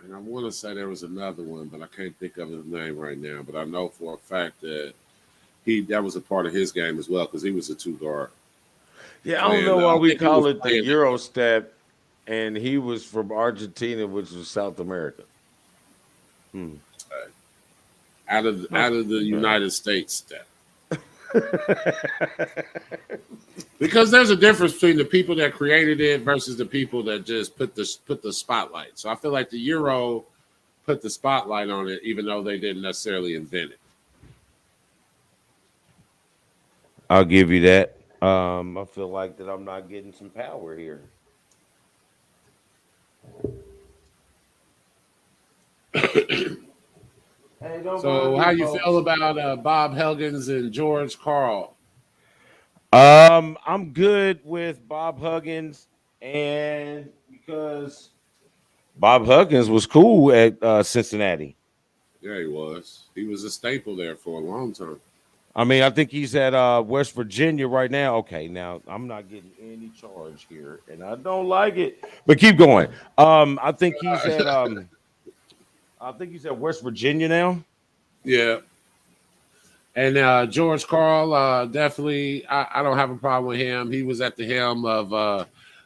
And I want to say there was another one, but I can't think of his name right now. But I know for a fact that that was a part of his game as well because he was a 2 guard. Yeah, I don't And know why I we think he was call it the playing Euro step, and he was from Argentina, which was South America. Hmm. out of the Okay. United States step. Because there's a difference between the people that created it versus the people that just put the spotlight. So I feel like the Euro put the spotlight on it, even though they didn't necessarily invent it. I'll give you that. I feel like that I'm not getting some power here. Hey, don't mind So me, how you feel folks. about Bob Helgens and George Carl? I'm good with Bob Huggins, and because Bob Huggins was cool at Cincinnati. Yeah, he was. He was a staple there for a long time. I mean, I think he's at West Virginia right now. Okay, now I'm not getting any charge here, and I don't like it. But keep going. I think he's at West Virginia now. Yeah. And George Carl, definitely, I don't have a problem with him. He was at the helm of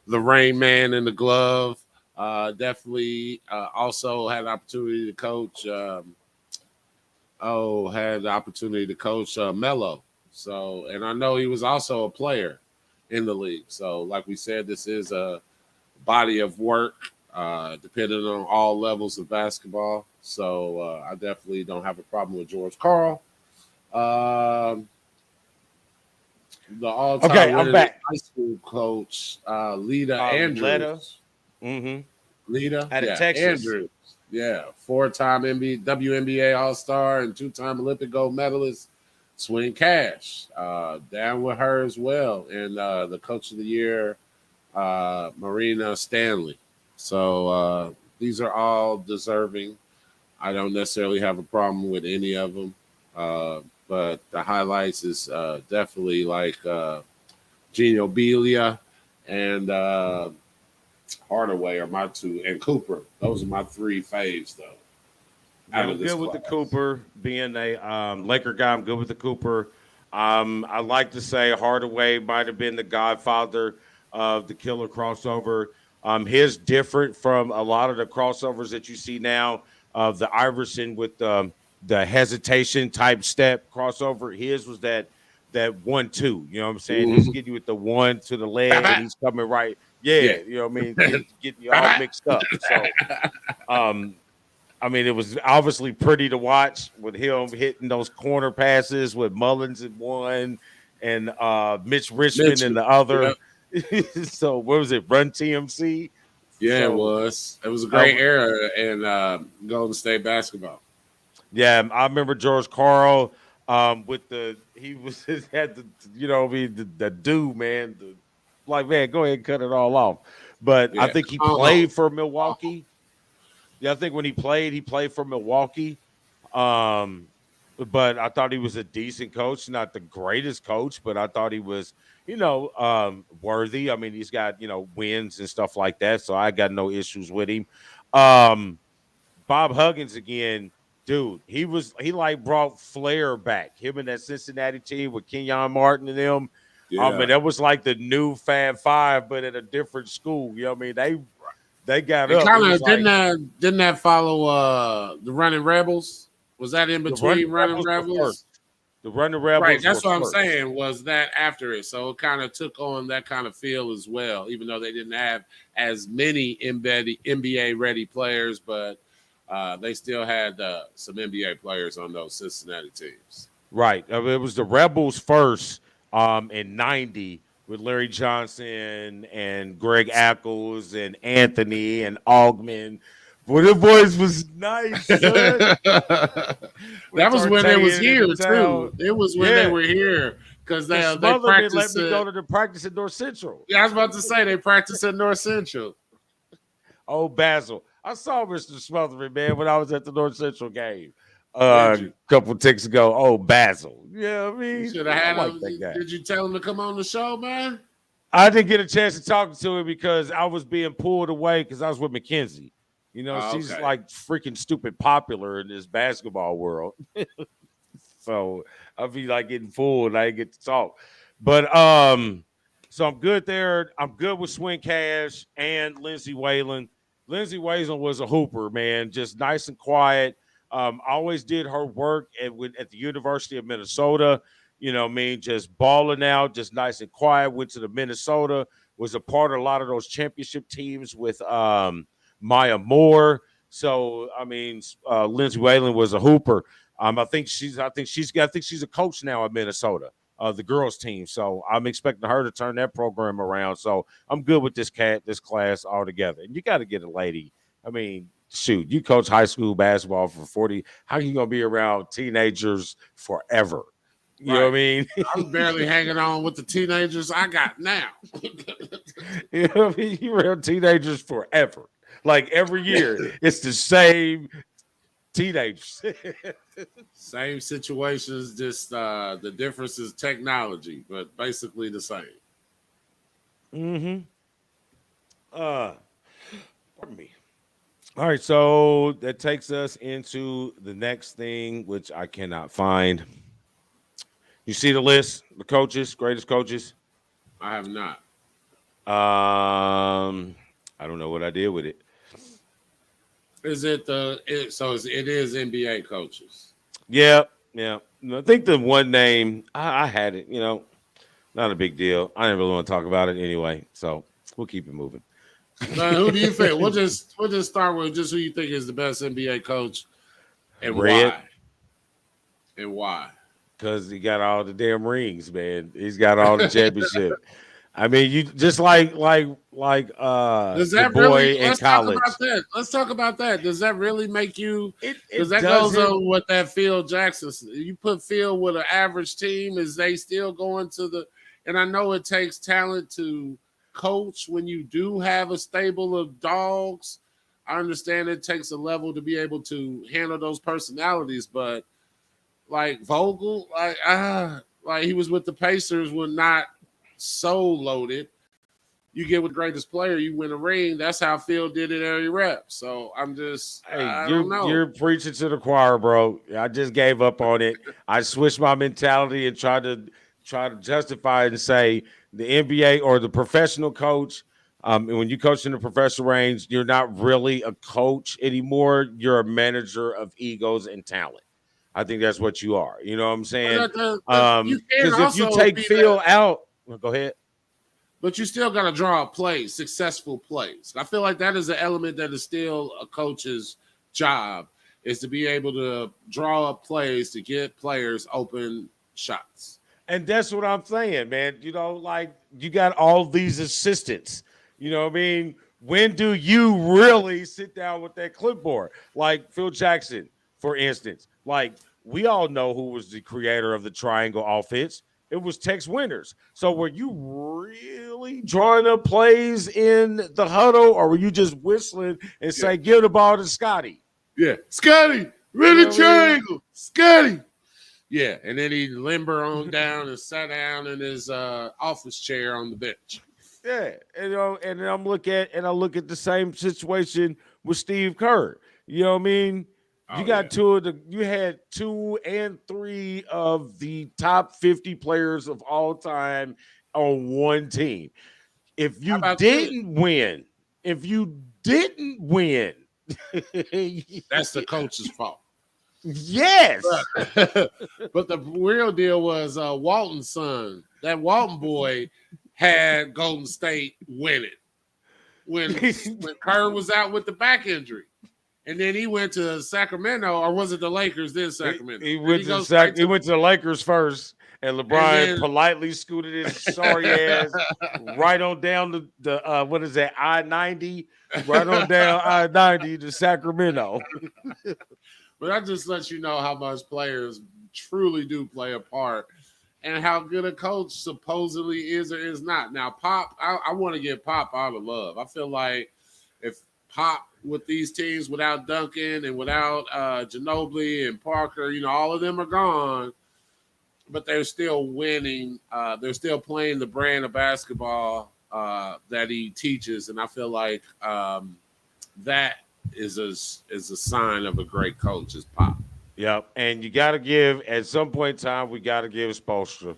the Rain Man and the Glove. Definitely also had an opportunity to coach. Had the opportunity to coach Mello. So, and I know he was also a player in the league. So, like we said, this is a body of work, depending on all levels of basketball. So, I definitely don't have a problem with George Carl. Um, the Okay, all-time I'm winning back. high school coach, Lita Letta, Andrews. mm-hmm, Lita, out of yeah, Texas. Andrews, yeah, 4-time WNBA All-Star and 2-time Olympic gold medalist. Swing Cash, down with her as well, and the Coach of the Year, Marina Stanley. So these are all deserving. I don't necessarily have a problem with any of them. But the highlights is definitely like Gino Belia and Hardaway are my two, and Cooper. Those are my three faves, though, Yeah, out I'm of this good with the class. Cooper. Being a Laker guy, I'm good with the Cooper. I like to say Hardaway might have been the godfather of the killer crossover. His different from a lot of the crossovers that you see now of the Iverson with the hesitation type step crossover. His was that 1-2. You know what I'm saying? He's Mhm. getting you with the one to the leg, and he's coming right. Yeah, Yeah. you know what I mean. Getting you all mixed up. So um, I mean, it was obviously pretty to watch with him hitting those corner passes with Mullins in one and Mitch Richmond in Mitchell. the Yeah. other. So what was it? Run TMC. Yeah, it So was. It was a I great era in Golden State basketball. yeah, I remember George Carl with the he was had the you know the dude man like man go ahead and cut it all off. But I Yeah. think he Oh, played for oh, Milwaukee. Yeah, I think when he played for Milwaukee. Um, but I thought he was a decent coach, not the greatest coach, but I thought he was, worthy. I mean, he's got, wins and stuff like that. So I got no issues with him. Um, Bob Huggins again, dude, he like brought Flair back. Him and that Cincinnati team with Kenyon Martin and them. yeah. And that was like the new Fab Five, but at a different school. You know what I mean? They got It up. It kind was of like didn't that follow the Running Rebels? Was that in the Running between Running Rebels were first. Rebels? The Running Right, Rebels were that's what I'm first. saying. Was that after it? So it kind of took on that kind of feel as well, even though they didn't have as many NBA ready players, but they still had some NBA players on those Cincinnati teams. Right. It was the Rebels first in 90 with Larry Johnson and Greg Ackles and Anthony and Augman. Boy, the boys was nice, son. That With was when it was Tartayan in here the town. too. It was when they Yeah. were here because Because they Smother didn't let practiced me go it. to the practice at North Central. Yeah, I was about to say they practiced at North Central. Oh, Basil. I saw Mr. Smothering, man, when I was at the North Central game Did a you? couple ticks ago. Oh, Basil. Yeah, I You mean, should have I had like him. that guy. Did you tell him to come on the show, man? I didn't get a chance to talk to him because I was being pulled away because I was with Mackenzie. Oh, She's okay. like freaking stupid popular in this basketball world. So I'll be like getting full and I didn't get to talk. But so I'm good there. I'm good with Swing Cash and Lindsey Whalen. Lindsey Whalen was a hooper, man, just nice and quiet. Always did her work at the University of Minnesota. You know what I mean? Just balling out, just nice and quiet. Went to the Minnesota, was a part of a lot of those championship teams with Maya Moore. So I mean, Lindsey Whalen was a hooper. I think she's a coach now at Minnesota, the girls team. So I'm expecting her to turn that program around. So I'm good with this class altogether. And you got to get a lady. I mean, shoot, you coach high school basketball for 40. How are you gonna be around teenagers forever? You know what I Right. mean? I'm barely hanging on with the teenagers I got now. You know what I mean? You're around teenagers forever. Like every year, it's the same teenagers. Same situations, just the difference is technology, but basically the same. Mm-hmm. Uh, pardon me. All right, so that takes us into the next thing, which I cannot find. You see the list, the coaches, greatest coaches. I have not. I don't know what I did with it. Is it it is NBA coaches? Yeah, yeah. I think the one name I had it. Not a big deal. I didn't really want to talk about it anyway, so we'll keep it moving. Who do you think? We'll just start with just who you think is the best NBA coach and Red, why and why. because he got all the damn rings, man. He's got all the championship. I mean, you just like Does your that really? boy in Let's talk about college. that. Let's talk about that. Does that really make you? Because It that goes doesn't. on with that Phil Jackson. You put Phil with an average team, is they still going to the? And I know it takes talent to coach when you do have a stable of dogs. I understand it takes a level to be able to handle those personalities, but like Vogel, like he was with the Pacers when not so loaded. You get with the greatest player, you win a ring. That's how Phil did it every rep. So Hey, I don't know. you're preaching to the choir, bro. I just gave up on it. I switched my mentality and tried to justify it and say the NBA or the professional coach. When you coach in the professional range, you're not really a coach anymore. You're a manager of egos and talent. I think that's what you are. You know what I'm saying? You can Because if you also take be that, Phil out, well, go ahead. but you still got to draw plays, successful plays. I feel like that is an element that is still a coach's job, is to be able to draw up plays to get players open shots. And that's what I'm saying, man. You know, like you got all these assistants. You know what I mean? When do you really sit down with that clipboard? Like Phil Jackson, for instance. Like we all know who was the creator of the triangle offense. It was Tex Winters. So were you really drawing up plays in the huddle, or were you just whistling and Yeah. say, give the ball to Scotty? Yeah. Scotty, ready You know what I mean? triangle. Scotty. Yeah. And then he limber on down and sat down in his office chair on the bench. Yeah, and, you know, and then I look at the same situation with Steve Kerr. You know what I mean? You got you had 2 and 3 of the top 50 players of all time on one team. If How you about this? if you didn't win, That's the coach's fault. yes. But the real deal was Walton's son. That Walton boy had Golden State winning when Kerr was out with the back injury. And then he went to Sacramento, or was it the Lakers, then Sacramento? He went to the Lakers first, and LeBron politely scooted his sorry ass right on down the what is that, I-90, right on down I-90 to Sacramento. But that just lets you know how much players truly do play a part and how good a coach supposedly is or is not. Now, Pop, I want to give Pop all the love. I feel like if Pop with these teams without Duncan and without Ginobili and Parker, you know, all of them are gone, but they're still winning. They're still playing the brand of basketball that he teaches, and I feel like that is a sign of a great coach is Pop. Yep, and you got to give at some point in time. We got to give Spoelstra.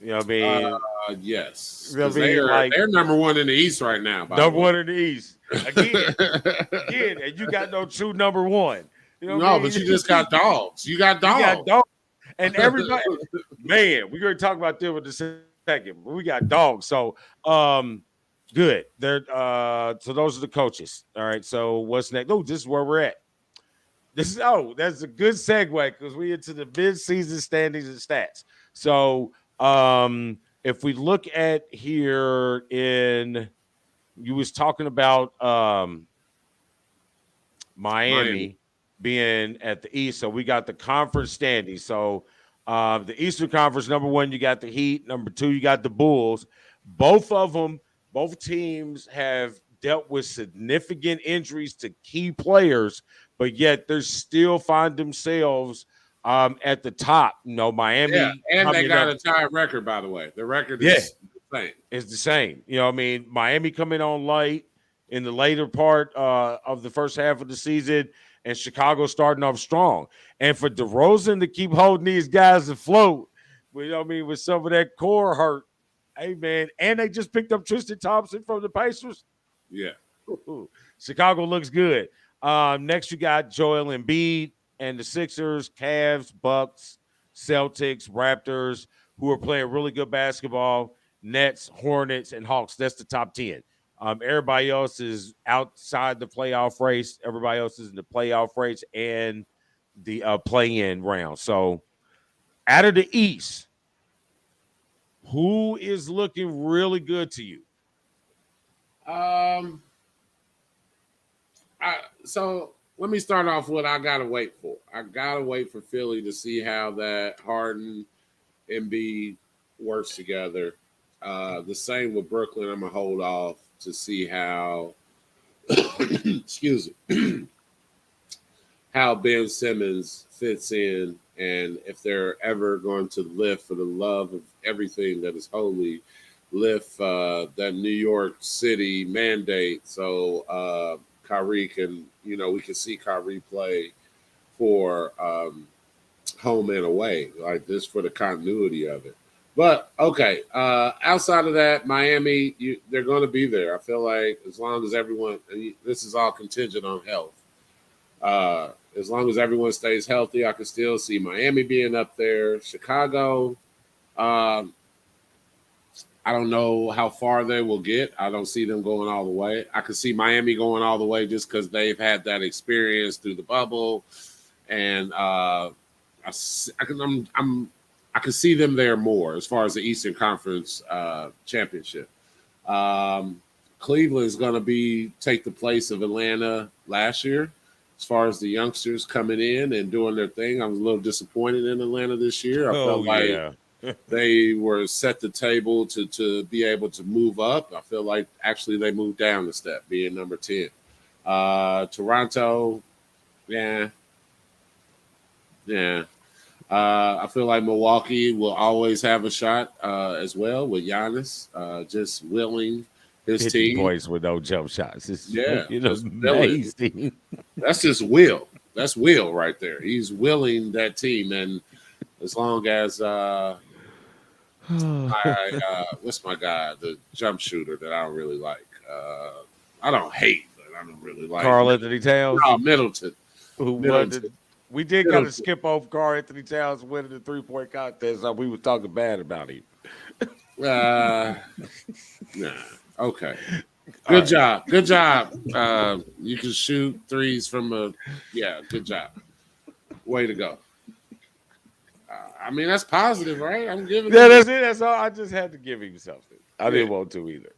You know what I mean? Yes, You know because what I mean? they're number one in the East right now. Number one in the East again, and you got no true number one. You know what I mean? But you just got dogs. You got dogs. You got dogs, and everybody. Man, we're going to talk about them in a second. But we got dogs, so good. They're so those are the coaches. All right. So what's next? Oh, this is where we're at. That's a good segue because we into the mid-season standings and stats. So if we look at here you was talking about Miami being at the East. So we got the conference standings. So the Eastern Conference, number 1, you got the Heat. Number 2, you got the Bulls. Both teams have dealt with significant injuries to key players, but yet they still find themselves at the top. You know, Miami. Yeah, and they got a tied record, by the way. The record is the same. It's the same. You know what I mean? Miami coming on light in the later part of the first half of the season, and Chicago starting off strong. And for DeRozan to keep holding these guys afloat, you know what I mean, with some of that core hurt, hey, man, and they just picked up Tristan Thompson from the Pacers. Yeah. Chicago looks good. Next, you got Joel Embiid and the Sixers, Cavs, Bucks, Celtics, Raptors, who are playing really good basketball, Nets, Hornets, and Hawks. That's the top 10. Everybody else is outside the playoff race. Everybody else is in the playoff race and the play-in round. So out of the East, who is looking really good to you? So let me start off with I gotta wait for. I gotta wait for Philly to see how that Harden and Embiid works together. The same with Brooklyn. I'm gonna hold off to see how excuse me, how Ben Simmons fits in and if they're ever going to lift for the love of everything that is holy, lift that New York City mandate so Kyrie can, we can see Kyrie play for home and away, like this for the continuity of it. But okay, outside of that, Miami, they're going to be there. I feel like as long as everyone, and this is all contingent on health. As long as everyone stays healthy, I can still see Miami being up there. Chicago, um, I don't know how far they will get. I don't see them going all the way. I can see Miami going all the way just because they've had that experience through the bubble, and I can see them there more as far as the Eastern Conference championship. Um, Cleveland's going to be take the place of Atlanta last year as far as the youngsters coming in and doing their thing. I was a little disappointed in Atlanta this year. I Oh felt like yeah. they were set the table to be able to move up. I feel like actually they moved down a step, being number 10. Toronto, yeah, yeah. I feel like Milwaukee will always have a shot as well with Giannis, just willing his 50 team. points with no jump shots. It's Yeah, fucking just willing. amazing. That's just will. That's will right there. He's willing that team, and as long as what's my guy, the jump shooter that I don't really like. I don't hate, but I don't really like. Carl Anthony Towns, No, Middleton. who won Middleton. we did kind of Middleton. skip over Carl Anthony Towns winning the 3-point contest. So we were talking bad about him. Uh, nah. Okay. All Good right. job. Good job. You can shoot threes from a. Yeah. Good job. Way to go. I mean, that's positive, right? I'm giving. Yeah, that's it. That's all. I just had to give him something. I didn't Yeah. want to either.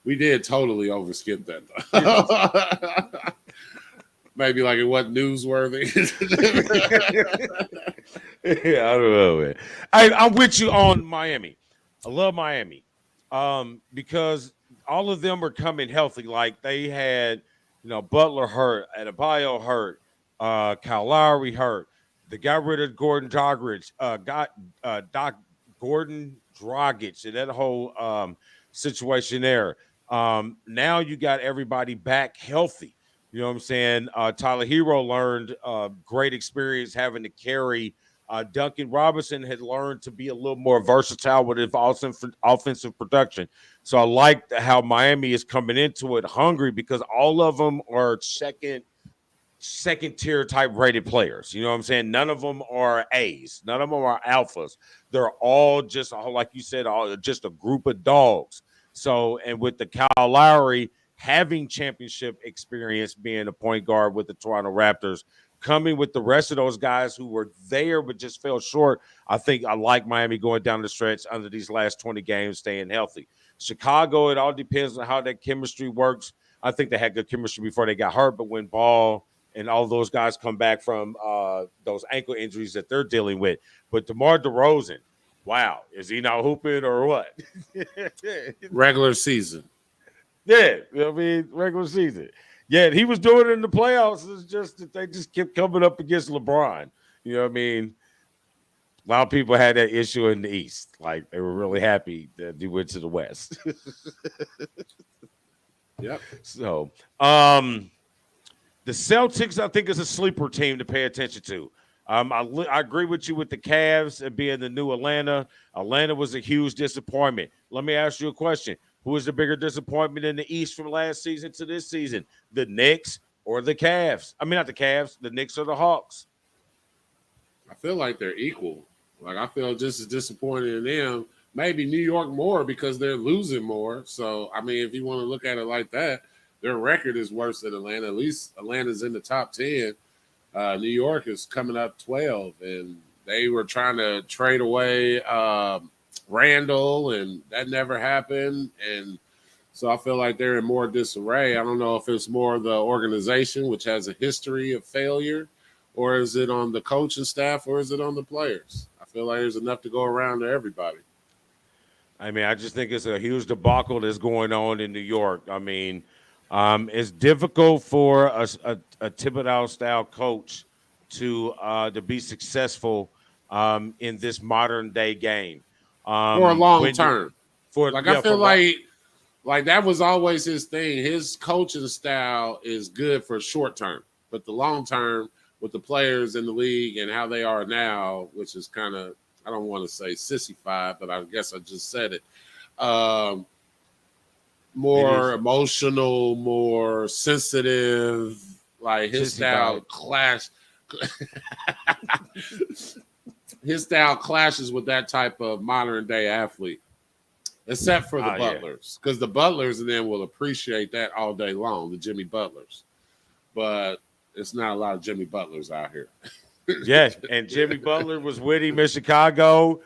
We did totally overskip that Yes. though. Maybe like it wasn't newsworthy. Yeah, I don't know, man. I'm with you on Miami. I love Miami, because all of them are coming healthy. Like they had, Butler hurt, Adebayo hurt, Kyle Lowry hurt. They got rid of Gordon Dragic, got Doc Gordon Dragic, and that whole situation there. Now you got everybody back healthy. You know what I'm saying? Tyler Hero learned great experience having to carry. Duncan Robinson had learned to be a little more versatile with his offensive production. So I like how Miami is coming into it hungry because all of them are second tier type rated players. You know what I'm saying? None of them are A's. None of them are alphas. They're all just, like you said, all just a group of dogs. So, and with the Kyle Lowry having championship experience being a point guard with the Toronto Raptors, coming with the rest of those guys who were there but just fell short, I think I like Miami going down the stretch under these last 20 games, staying healthy. Chicago, it all depends on how that chemistry works. I think they had good chemistry before they got hurt, but when Ball and all those guys come back from those ankle injuries that they're dealing with. But DeMar DeRozan, wow, is he not hooping or what? Regular season. Yeah, I mean, regular season. Yeah, he was doing it in the playoffs. It's just that they just kept coming up against LeBron. You know what I mean? A lot of people had that issue in the East. Like they were really happy that he went to the West. Yep. So, the Celtics, I think, is a sleeper team to pay attention to. I agree with you with the Cavs and being the new Atlanta. Atlanta was a huge disappointment. Let me ask you a question. Who is the bigger disappointment in the East from last season to this season? The Knicks or the Cavs? I mean, not the Cavs, the Knicks or the Hawks? I feel like they're equal. Like I feel just as disappointed in them. Maybe New York more because they're losing more. So I mean, if you want to look at it like that, their record is worse than Atlanta. At least Atlanta's in the top 10. New York is coming up 12, and they were trying to trade away Randall, and that never happened. And so I feel like they're in more disarray. I don't know if it's more the organization, which has a history of failure, or is it on the coaching staff, or is it on the players? I feel like there's enough to go around to everybody. I mean, I just think it's a huge debacle that's going on in New York. I mean, it's difficult for a Thibodeau style coach to be successful in this modern day game. For a long When you term. for Like I yeah feel for long, like that was always his thing. His coaching style is good for short term, but the long term with the players in the league and how they are now, which is kind of, I don't want to say sissified, but I guess I just said it. Um, it More is emotional, more sensitive. Like his sissy style vibe. clash, his style clashes with that type of modern day athlete, except for the Oh yeah. Butlers, because the Butlers and then will appreciate that all day long, the Jimmy Butlers. But it's not a lot of Jimmy Butlers out here. Yeah, and Jimmy Butler was with him in Chicago.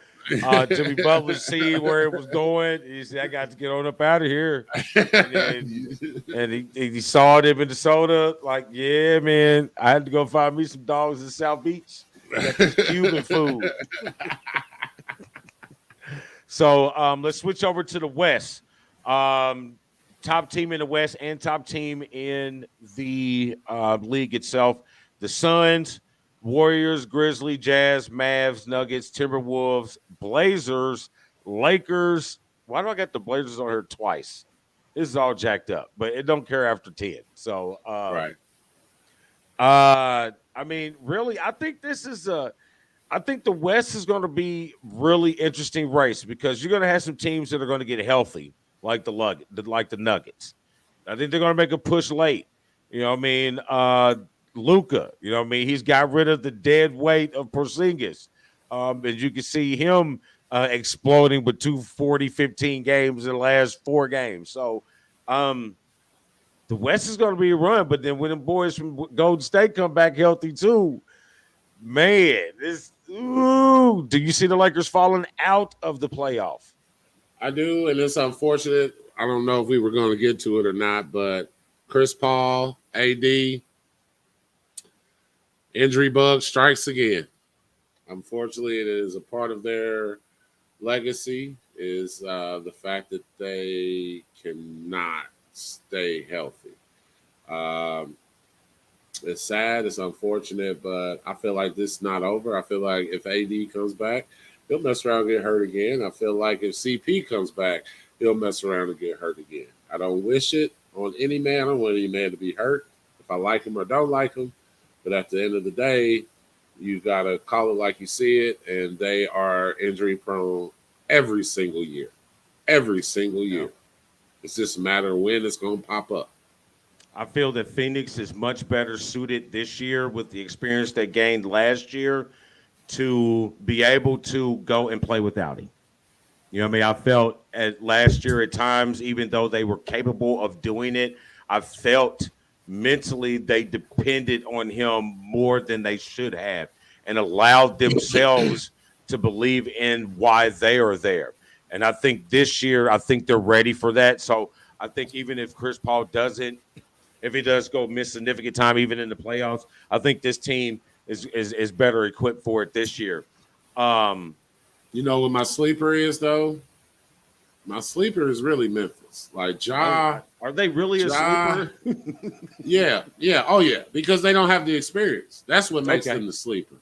Jimmy Butler see where it was going. He said, "I got to get on up out of here." And then he saw it in Minnesota. Like, yeah, man, I had to go find me some dogs in South Beach. They got this Cuban food. So let's switch over to the West. Um, top team in the West and top team in the league itself. The Suns, Warriors, Grizzly, Jazz, Mavs, Nuggets, Timberwolves, Blazers, Lakers. Why do I got the Blazers on here twice? This is all jacked up, but it don't care after 10. So Right. I mean, really, I think the West is going to be really interesting race because you're going to have some teams that are going to get healthy, like like the Nuggets. I think they're going to make a push late. You know what I mean? Luca, you know what I mean? He's got rid of the dead weight of Porzingis. And you can see him exploding with 240-15 games in the last 4 games. So um, the West is going to be a run, but then when the boys from Golden State come back healthy too, man, this do you see the Lakers falling out of the playoff? I do, and it's unfortunate. I don't know if we were going to get to it or not, but Chris Paul, AD, injury bug strikes again. Unfortunately, it is a part of their legacy is the fact that they cannot stay healthy. Um, it's sad, it's unfortunate, but I feel like this is not over. I feel like if AD comes back, he'll mess around and get hurt again. I feel like if CP comes back, he'll mess around and get hurt again. I don't wish it on any man. I don't want any man to be hurt. If I like him or don't like him, but at the end of the day, you gotta call it like you see it, and they are injury prone every single year. Every single Yeah. year. It's just a matter of when it's gonna pop up. I feel that Phoenix is much better suited this year with the experience they gained last year to be able to go and play without him. You know what I mean? I felt at last year at times, even though they were capable of doing it, I felt mentally they depended on him more than they should have and allowed themselves to believe in why they are there. And I think this year, I think they're ready for that. So I think even if Chris Paul doesn't, if he does go miss significant time, even in the playoffs, I think this team is better equipped for it this year. Um, You know what my sleeper is though? My sleeper is really Memphis. Like are they really a Ja, sleeper? yeah, yeah, oh yeah, because they don't have the experience. That's what makes Okay. them the sleeper.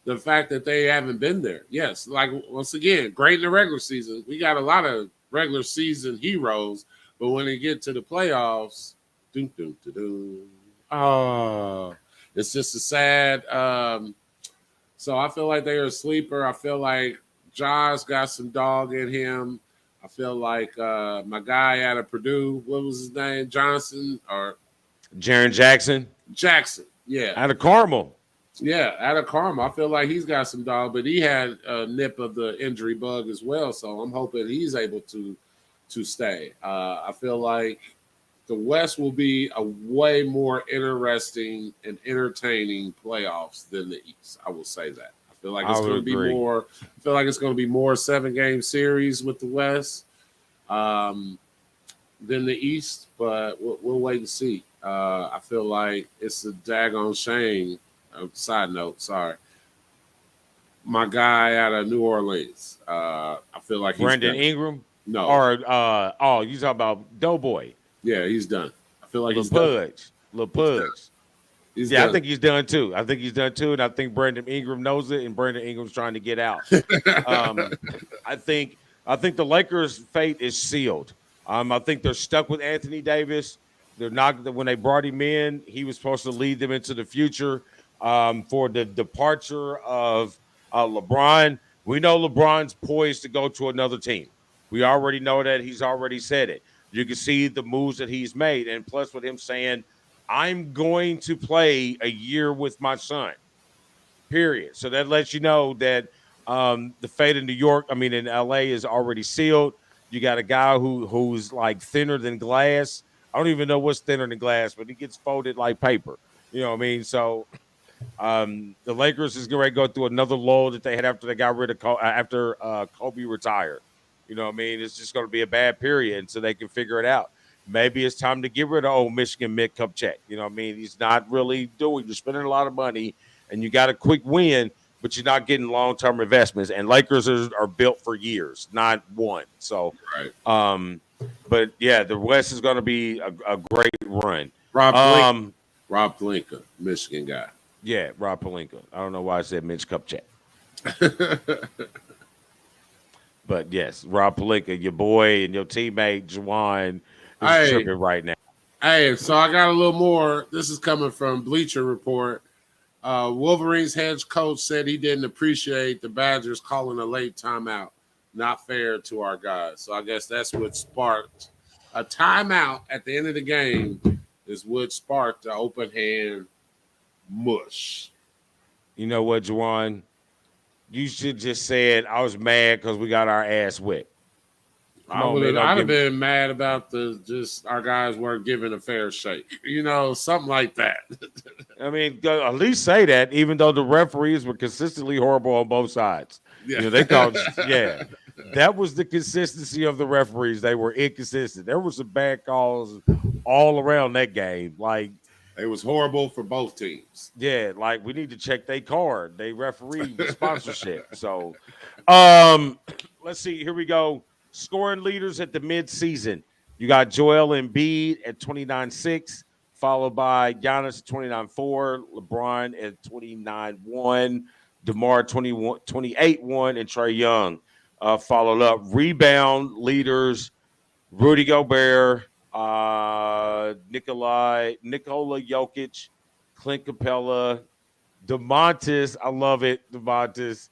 The fact that they haven't been there. Yes, like once again, great in the regular season. We got a lot of regular season heroes, but when they get to the playoffs, doom, doom, doom, doom, oh, it's just a sad. So I feel like they're a sleeper. I feel like Ja's got some dog in him. I feel like my guy out of Purdue, what was his name? Johnson or Jaron Jackson Jackson? Yeah. out of Carmel. Yeah, out of Karma, I feel like he's got some dog, but he had a nip of the injury bug as well. So I'm hoping he's able to stay. I feel like the West will be a way more interesting and entertaining playoffs than the East. I will say that. I feel like I it's would going to be agree. more. I feel like it's going to be more 7-game series with the West um, than the East, but we'll wait and see. I feel like it's a daggone shame. Side note, sorry. My guy out of New Orleans. I feel like he's Brandon gonna. Ingram. No. Or you talking about Doughboy, Yeah, he's done. I feel like Lil he's done. Pudge, Lil He's done. Pudge. He's Yeah, I done. think he's done too. And I think Brandon Ingram knows it, and Brandon Ingram's trying to get out. Um, I think the Lakers' fate is sealed. I think they're stuck with Anthony Davis. They're not when they brought him in, he was supposed to lead them into the future. For the departure of LeBron, we know LeBron's poised to go to another team. We already know that. He's already said it. You can see the moves that he's made, and plus with him saying, "I'm going to play a year with my son." Period. So that lets you know that the fate in New York, I mean in LA, is already sealed. You got a guy who's like thinner than glass. I don't even know what's thinner than glass, but he gets folded like paper. You know what I mean? So the Lakers is going to go through another lull that they had after they got rid of after Kobe retired. You know what I mean? It's just going to be a bad period until they can figure it out. Maybe it's time to get rid of old Michigan mid cup check. You know what I mean? He's not really doing. You're spending a lot of money, and you got a quick win, but you're not getting long term investments. And Lakers are built for years, not one. So, Right. but yeah, the West is going to be a great run. Rob Blink. Um, Rob Blinka, Michigan guy. Yeah, Rob Pelinka. I don't know why I said Mitch Kupchak. But yes, Rob Pelinka, your boy and your teammate Juwan is tripping right now. Hey, so I got a little more. This is coming from Bleacher Report. Wolverines head coach said he didn't appreciate the Badgers calling a late timeout. Not fair to our guys. So I guess that's what sparked a timeout at the end of the game is what sparked the open hand mush. You know what, Juwan? You should just said I was mad because we got our ass whipped. I'd have been mad about the just our guys weren't given a fair shake. You know, something like that. I mean, at least say that, even though the referees were consistently horrible on both sides. Yeah. You know, they called, yeah. That was the consistency of the referees. They were inconsistent. There were some bad calls all around that game. Like, it was horrible for both teams. Yeah, like we need to check their card. They referee the sponsorship. So let's see. Here we go. Scoring leaders at the midseason. You got Joel Embiid at 29.6, followed by Giannis at 29.4, LeBron at 29.1, DeMar 28.1, and Trae Young followed up. Rebound leaders, Rudy Gobert, Nikola Jokic, Clint Capella, DeMontis. I love it, DeMontis.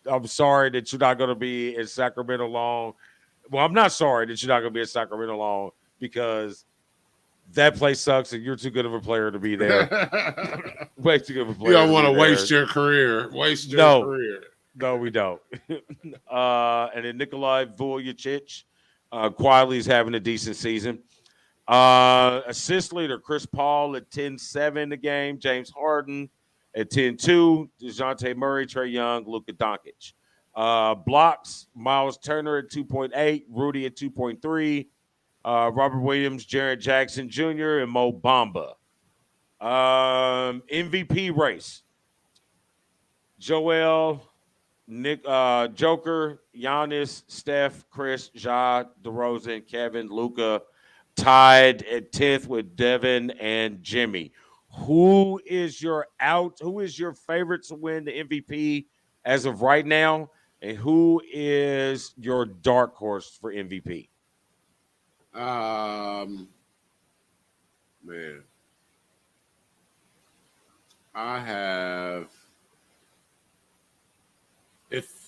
I'm sorry that you're not going to be in Sacramento long. Well, I'm not sorry that you're not going to be in Sacramento long because that place sucks and you're too good of a player to be there. Way too good of a player. You don't want to waste your career. Career. No, we don't. And then Nikolai Vujacic quietly is having a decent season. Assist leader Chris Paul at 10-7 a game. James Harden at 10-2. DeJounte Murray, Trae Young, Luka Doncic. Blocks, Miles Turner at 2.8. Rudy at 2.3. Robert Williams, Jaren Jackson Jr., and Mo Bamba. MVP race. Joel, Nick, Joker, Giannis, Steph, Chris, Ja, DeRozan, Kevin, Luka, tied at 10th with Devin and Jimmy. Who is your favorite to win the MVP as of right now? And who is your dark horse for MVP? Man. I have there's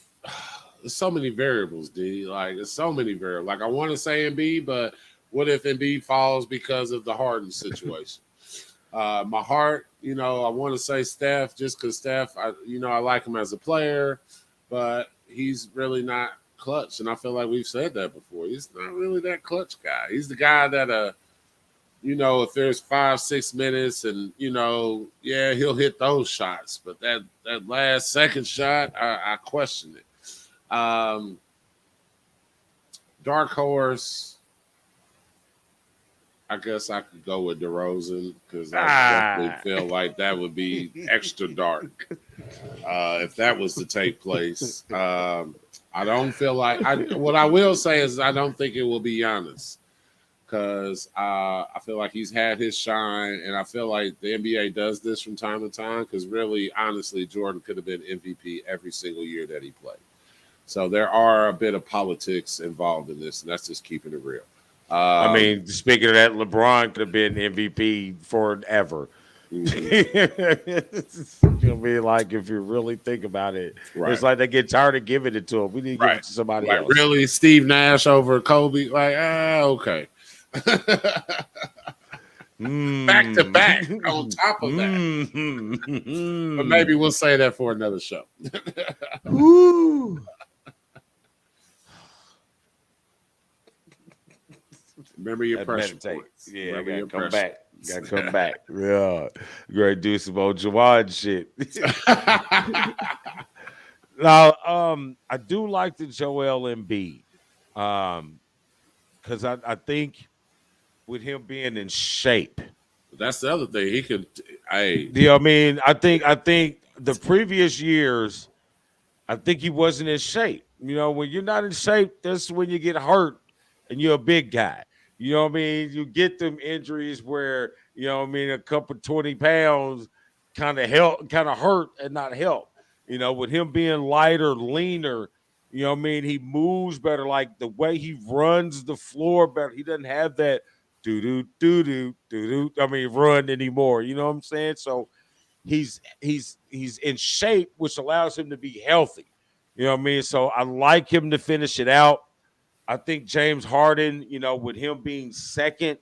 so many variables, D. Like there's so many variables. Like I want to say Embiid, but what if Embiid falls because of the Harden situation? My heart, I want to say Steph just because Steph, I like him as a player, but he's really not clutch. And I feel like we've said that before. He's not really that clutch guy. He's the guy that, if there's 5-6 minutes and, he'll hit those shots. But that last second shot, I question it. Dark horse, I guess I could go with DeRozan because I definitely feel like that would be extra dark if that was to take place. I I don't feel like what I will say is I don't think it will be Giannis because I feel like he's had his shine, and I feel like the NBA does this from time to time because really, honestly, Jordan could have been MVP every single year that he played. So there are a bit of politics involved in this, and that's just keeping it real. I mean, speaking of that, LeBron could have been MVP forever. Mm-hmm. You'll be like, if you really think about it, Right, it's like they get tired of giving it to him. We need to give right. it to somebody Like else. really, Steve Nash over Kobe? Like, okay. Back to back on top of that. But maybe we'll say that for another show. Woo. Remember your pressure Meditate. points. Yeah, Remember gotta your come pressure back. Gotta come back. Yeah. Great do some old Jawad shit. Now, I do like the Joel Embiid. Because I think with him being in shape. That's the other thing. He could I mean, I think the previous years, I think he wasn't in shape. When you're not in shape, that's when you get hurt and you're a big guy. You know what I mean? You get them injuries where, a couple 20 pounds kind of hurt and not help. With him being lighter, leaner, he moves better. Like the way he runs the floor better. He doesn't have that doo doo doo doo doo doo. Run anymore. You know what I'm saying? So he's in shape, which allows him to be healthy. You know what I mean? So I like him to finish it out. I think James Harden, with him being second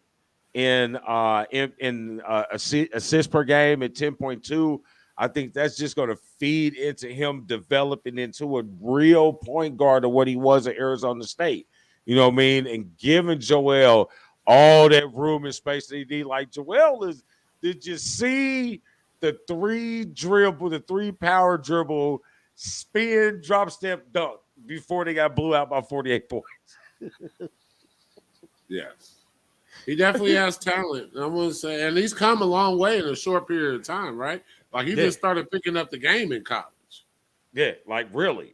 in assist per game at 10.2, I think that's just going to feed into him developing into a real point guard of what he was at Arizona State. You know what I mean? And giving Joel all that room and space that he need. Like Joel did you see the the 3 power dribble, spin, drop step, dunk before they got blew out by 48 points? yes. He definitely has talent. I'm gonna say, and he's come a long way in a short period of time, right? Like he just started picking up the game in college. Yeah, like really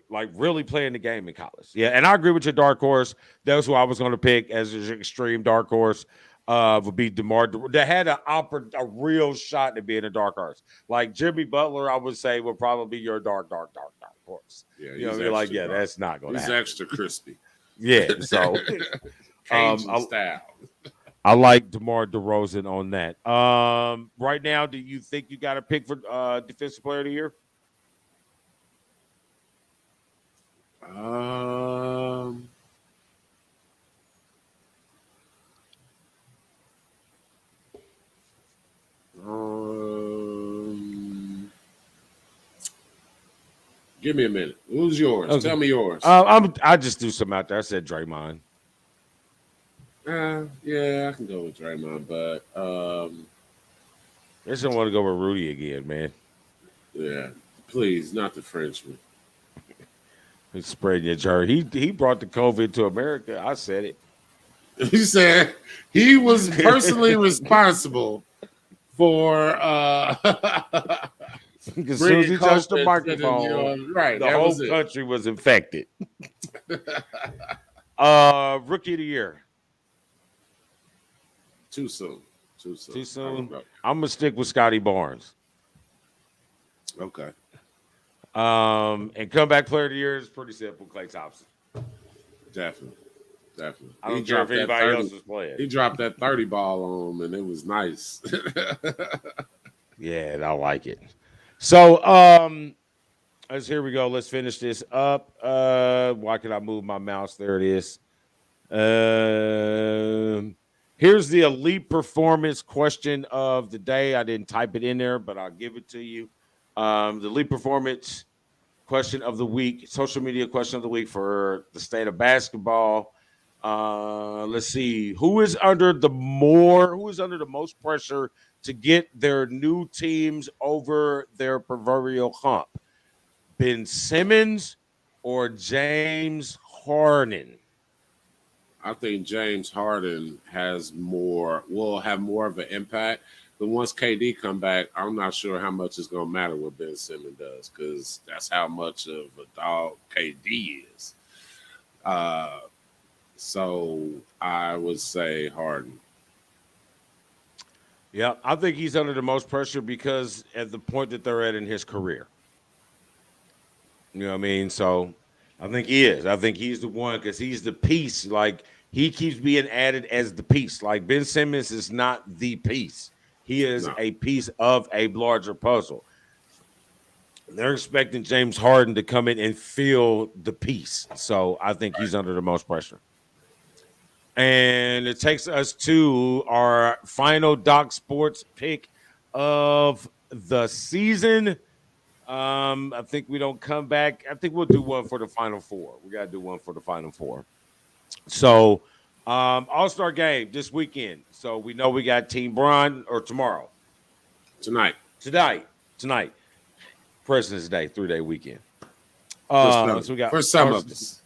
playing the game in college. Yeah, and I agree with your dark horse. That's who I was going to pick as an extreme dark horse. Would be DeMar. That had a real shot to being a dark horse. Like Jimmy Butler, I would say would probably be your dark horse. Yeah, You know what I mean? Like, yeah, dark. that's not going to happen. He's extra crispy. Yeah, so Cajun style. I like DeMar DeRozan on that. Right now, do you think you got a pick for Defensive Player of the Year? Give me a minute. Who's yours? Okay. Tell me yours. I just do some out there. I said Draymond. Yeah, I can go with Draymond, but I just don't want to go with Rudy again, man. Yeah, please, not the Frenchman. He's spreading your jerk. He brought the COVID to America. I said it. He said he was personally responsible for as soon as he touched the microphone, right? The whole country was infected. Rookie of the Year. Too soon. I'm gonna stick with Scotty Barnes. Okay. And comeback player of the year is pretty simple. Klay Thompson. Definitely. I don't care if anybody else was playing. He dropped that 30 ball on him, and it was nice. Yeah, I like it. So, here we go. Let's finish this up. Why can I move my mouse? There it is. Here's the elite performance question of the day. I didn't type it in there, but I'll give it to you. The elite performance question of the week, social media question of the week for the state of basketball. Let's see who is under the most pressure to get their new teams over their proverbial hump. Ben Simmons or James Harden? I think James Harden will have more of an impact. But once KD come back, I'm not sure how much it's going to matter what Ben Simmons does because that's how much of a dog KD is. Uh, so I would say Harden. Yeah, I think he's under the most pressure because at the point that they're at in his career. You know what I mean? So I think he is. I think he's the one because he's the piece. Like he keeps being added as the piece. Like Ben Simmons is not the piece. He is No. a piece of a larger puzzle. They're expecting James Harden to come in and fill the piece. So I think he's under the most pressure. And it takes us to our final Doc Sports pick of the season. I think we don't come back. I think we'll do one for the final four. We gotta do one for the final four. So All-Star game this weekend. So we know we got Team Bron or tomorrow. Tonight. Tonight. President's Day, 3-day weekend. So we got for some of us.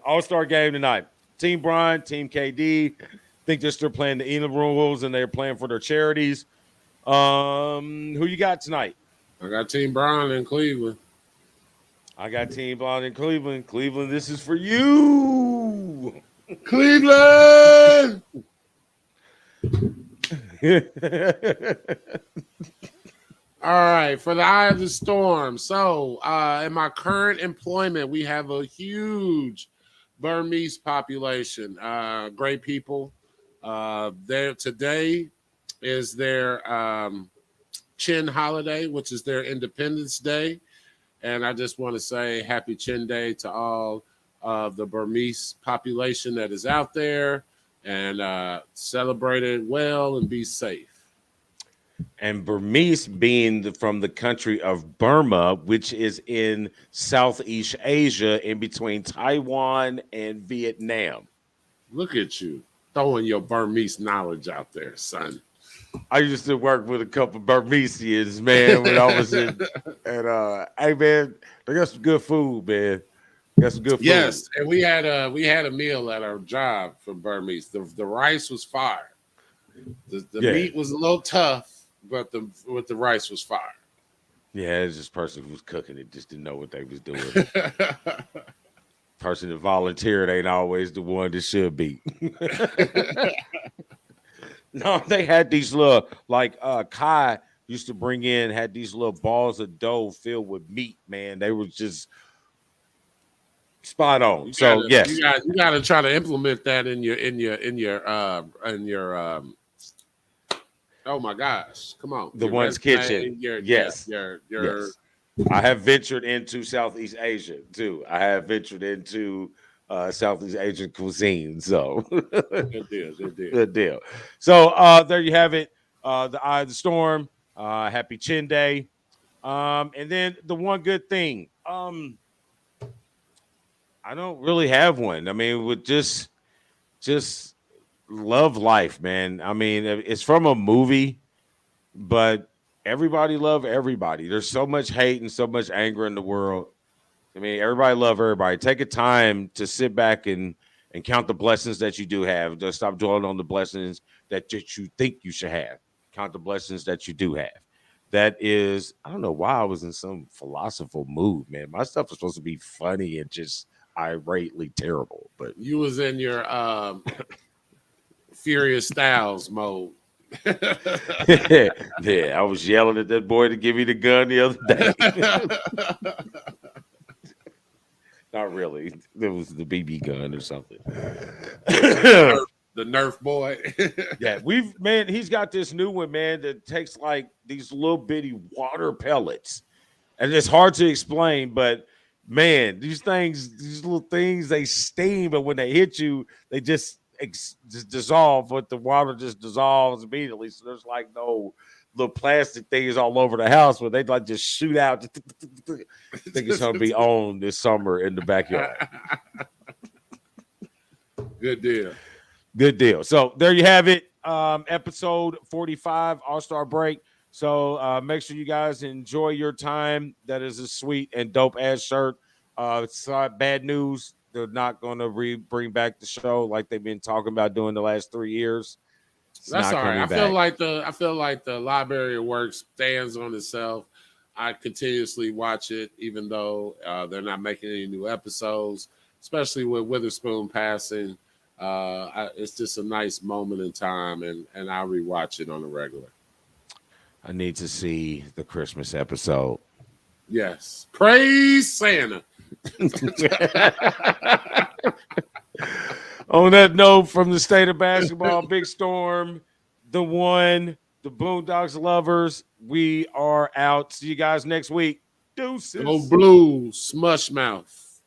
All-Star game tonight. Team Bron, Team KD. Think they're still playing the Elam rules and they're playing for their charities. Who you got tonight? I got Team Brown in Cleveland. I got Team Blonde in Cleveland. Cleveland, this is for you. Cleveland. All right, for the eye of the storm. So, in my current employment, we have a huge Burmese population. Great people. There today is their Chin holiday, which is their Independence Day, and I just want to say Happy Chin Day to all of the Burmese population that is out there, and celebrate it well and be safe. And Burmese being from the country of Burma, which is in Southeast Asia, in between Taiwan and Vietnam. Look at you throwing your Burmese knowledge out there, son. I used to work with a couple Burmesians, man, when I was in. And hey, man, they got some good food, man. Got some good food. Yes, and we had a meal at our job from Burmese. The rice was fire. The meat was a little tough, but the rice was fire. Yeah, it's this person who was cooking it just didn't know what they was doing. Person that volunteered ain't always the one that should be. No, they had these little Kai used to bring in, had these little balls of dough filled with meat, man. They were just spot on. Yes, you gotta try to implement that in your oh my gosh, come on. The one's kitchen. Yes. I have ventured into Southeast Asia too. I have ventured into Southeast Asian cuisine. So good deal. So there you have it. The Eye of the Storm. Happy Chin Day. And then the one good thing. I don't really have one. I mean, with just love life, man. I mean, it's from a movie, but everybody love everybody. There's so much hate and so much anger in the world. I mean, everybody love everybody. Take a time to sit back and count the blessings that you do have. Just stop dwelling on the blessings that you think you should have. Count the blessings that you do have. That is, I don't know why I was in some philosophical mood, man. My stuff was supposed to be funny and just irately terrible, but you was in your Furious Styles mode. Yeah, I was yelling at that boy to give me the gun the other day. Not really. It was the BB gun or something. The Nerf boy. Yeah, he's got this new one, man, that takes like these little bitty water pellets. And it's hard to explain, but man, these little things, they steam, but when they hit you, they just dissolve, but the water just dissolves immediately. So there's like no little plastic things all over the house where they like just shoot out. I think it's gonna be on this summer in the backyard. Good deal. So there you have it. Episode 45, All-Star break. So make sure you guys enjoy your time. That is a sweet and dope ass shirt. It's bad news. They're not going to bring back the show like they've been talking about doing the last 3 years. That's all right. I feel like the Library of Works stands on itself. I continuously watch it, even though they're not making any new episodes, especially with Witherspoon passing. It's just a nice moment in time, and I rewatch it on a regular. I need to see the Christmas episode. Yes. Praise Santa. On that note, from the state of basketball, Big Storm, the one, the Boondocks lovers, we are out. See you guys next week. Deuces. Go Blues, Smush Mouth.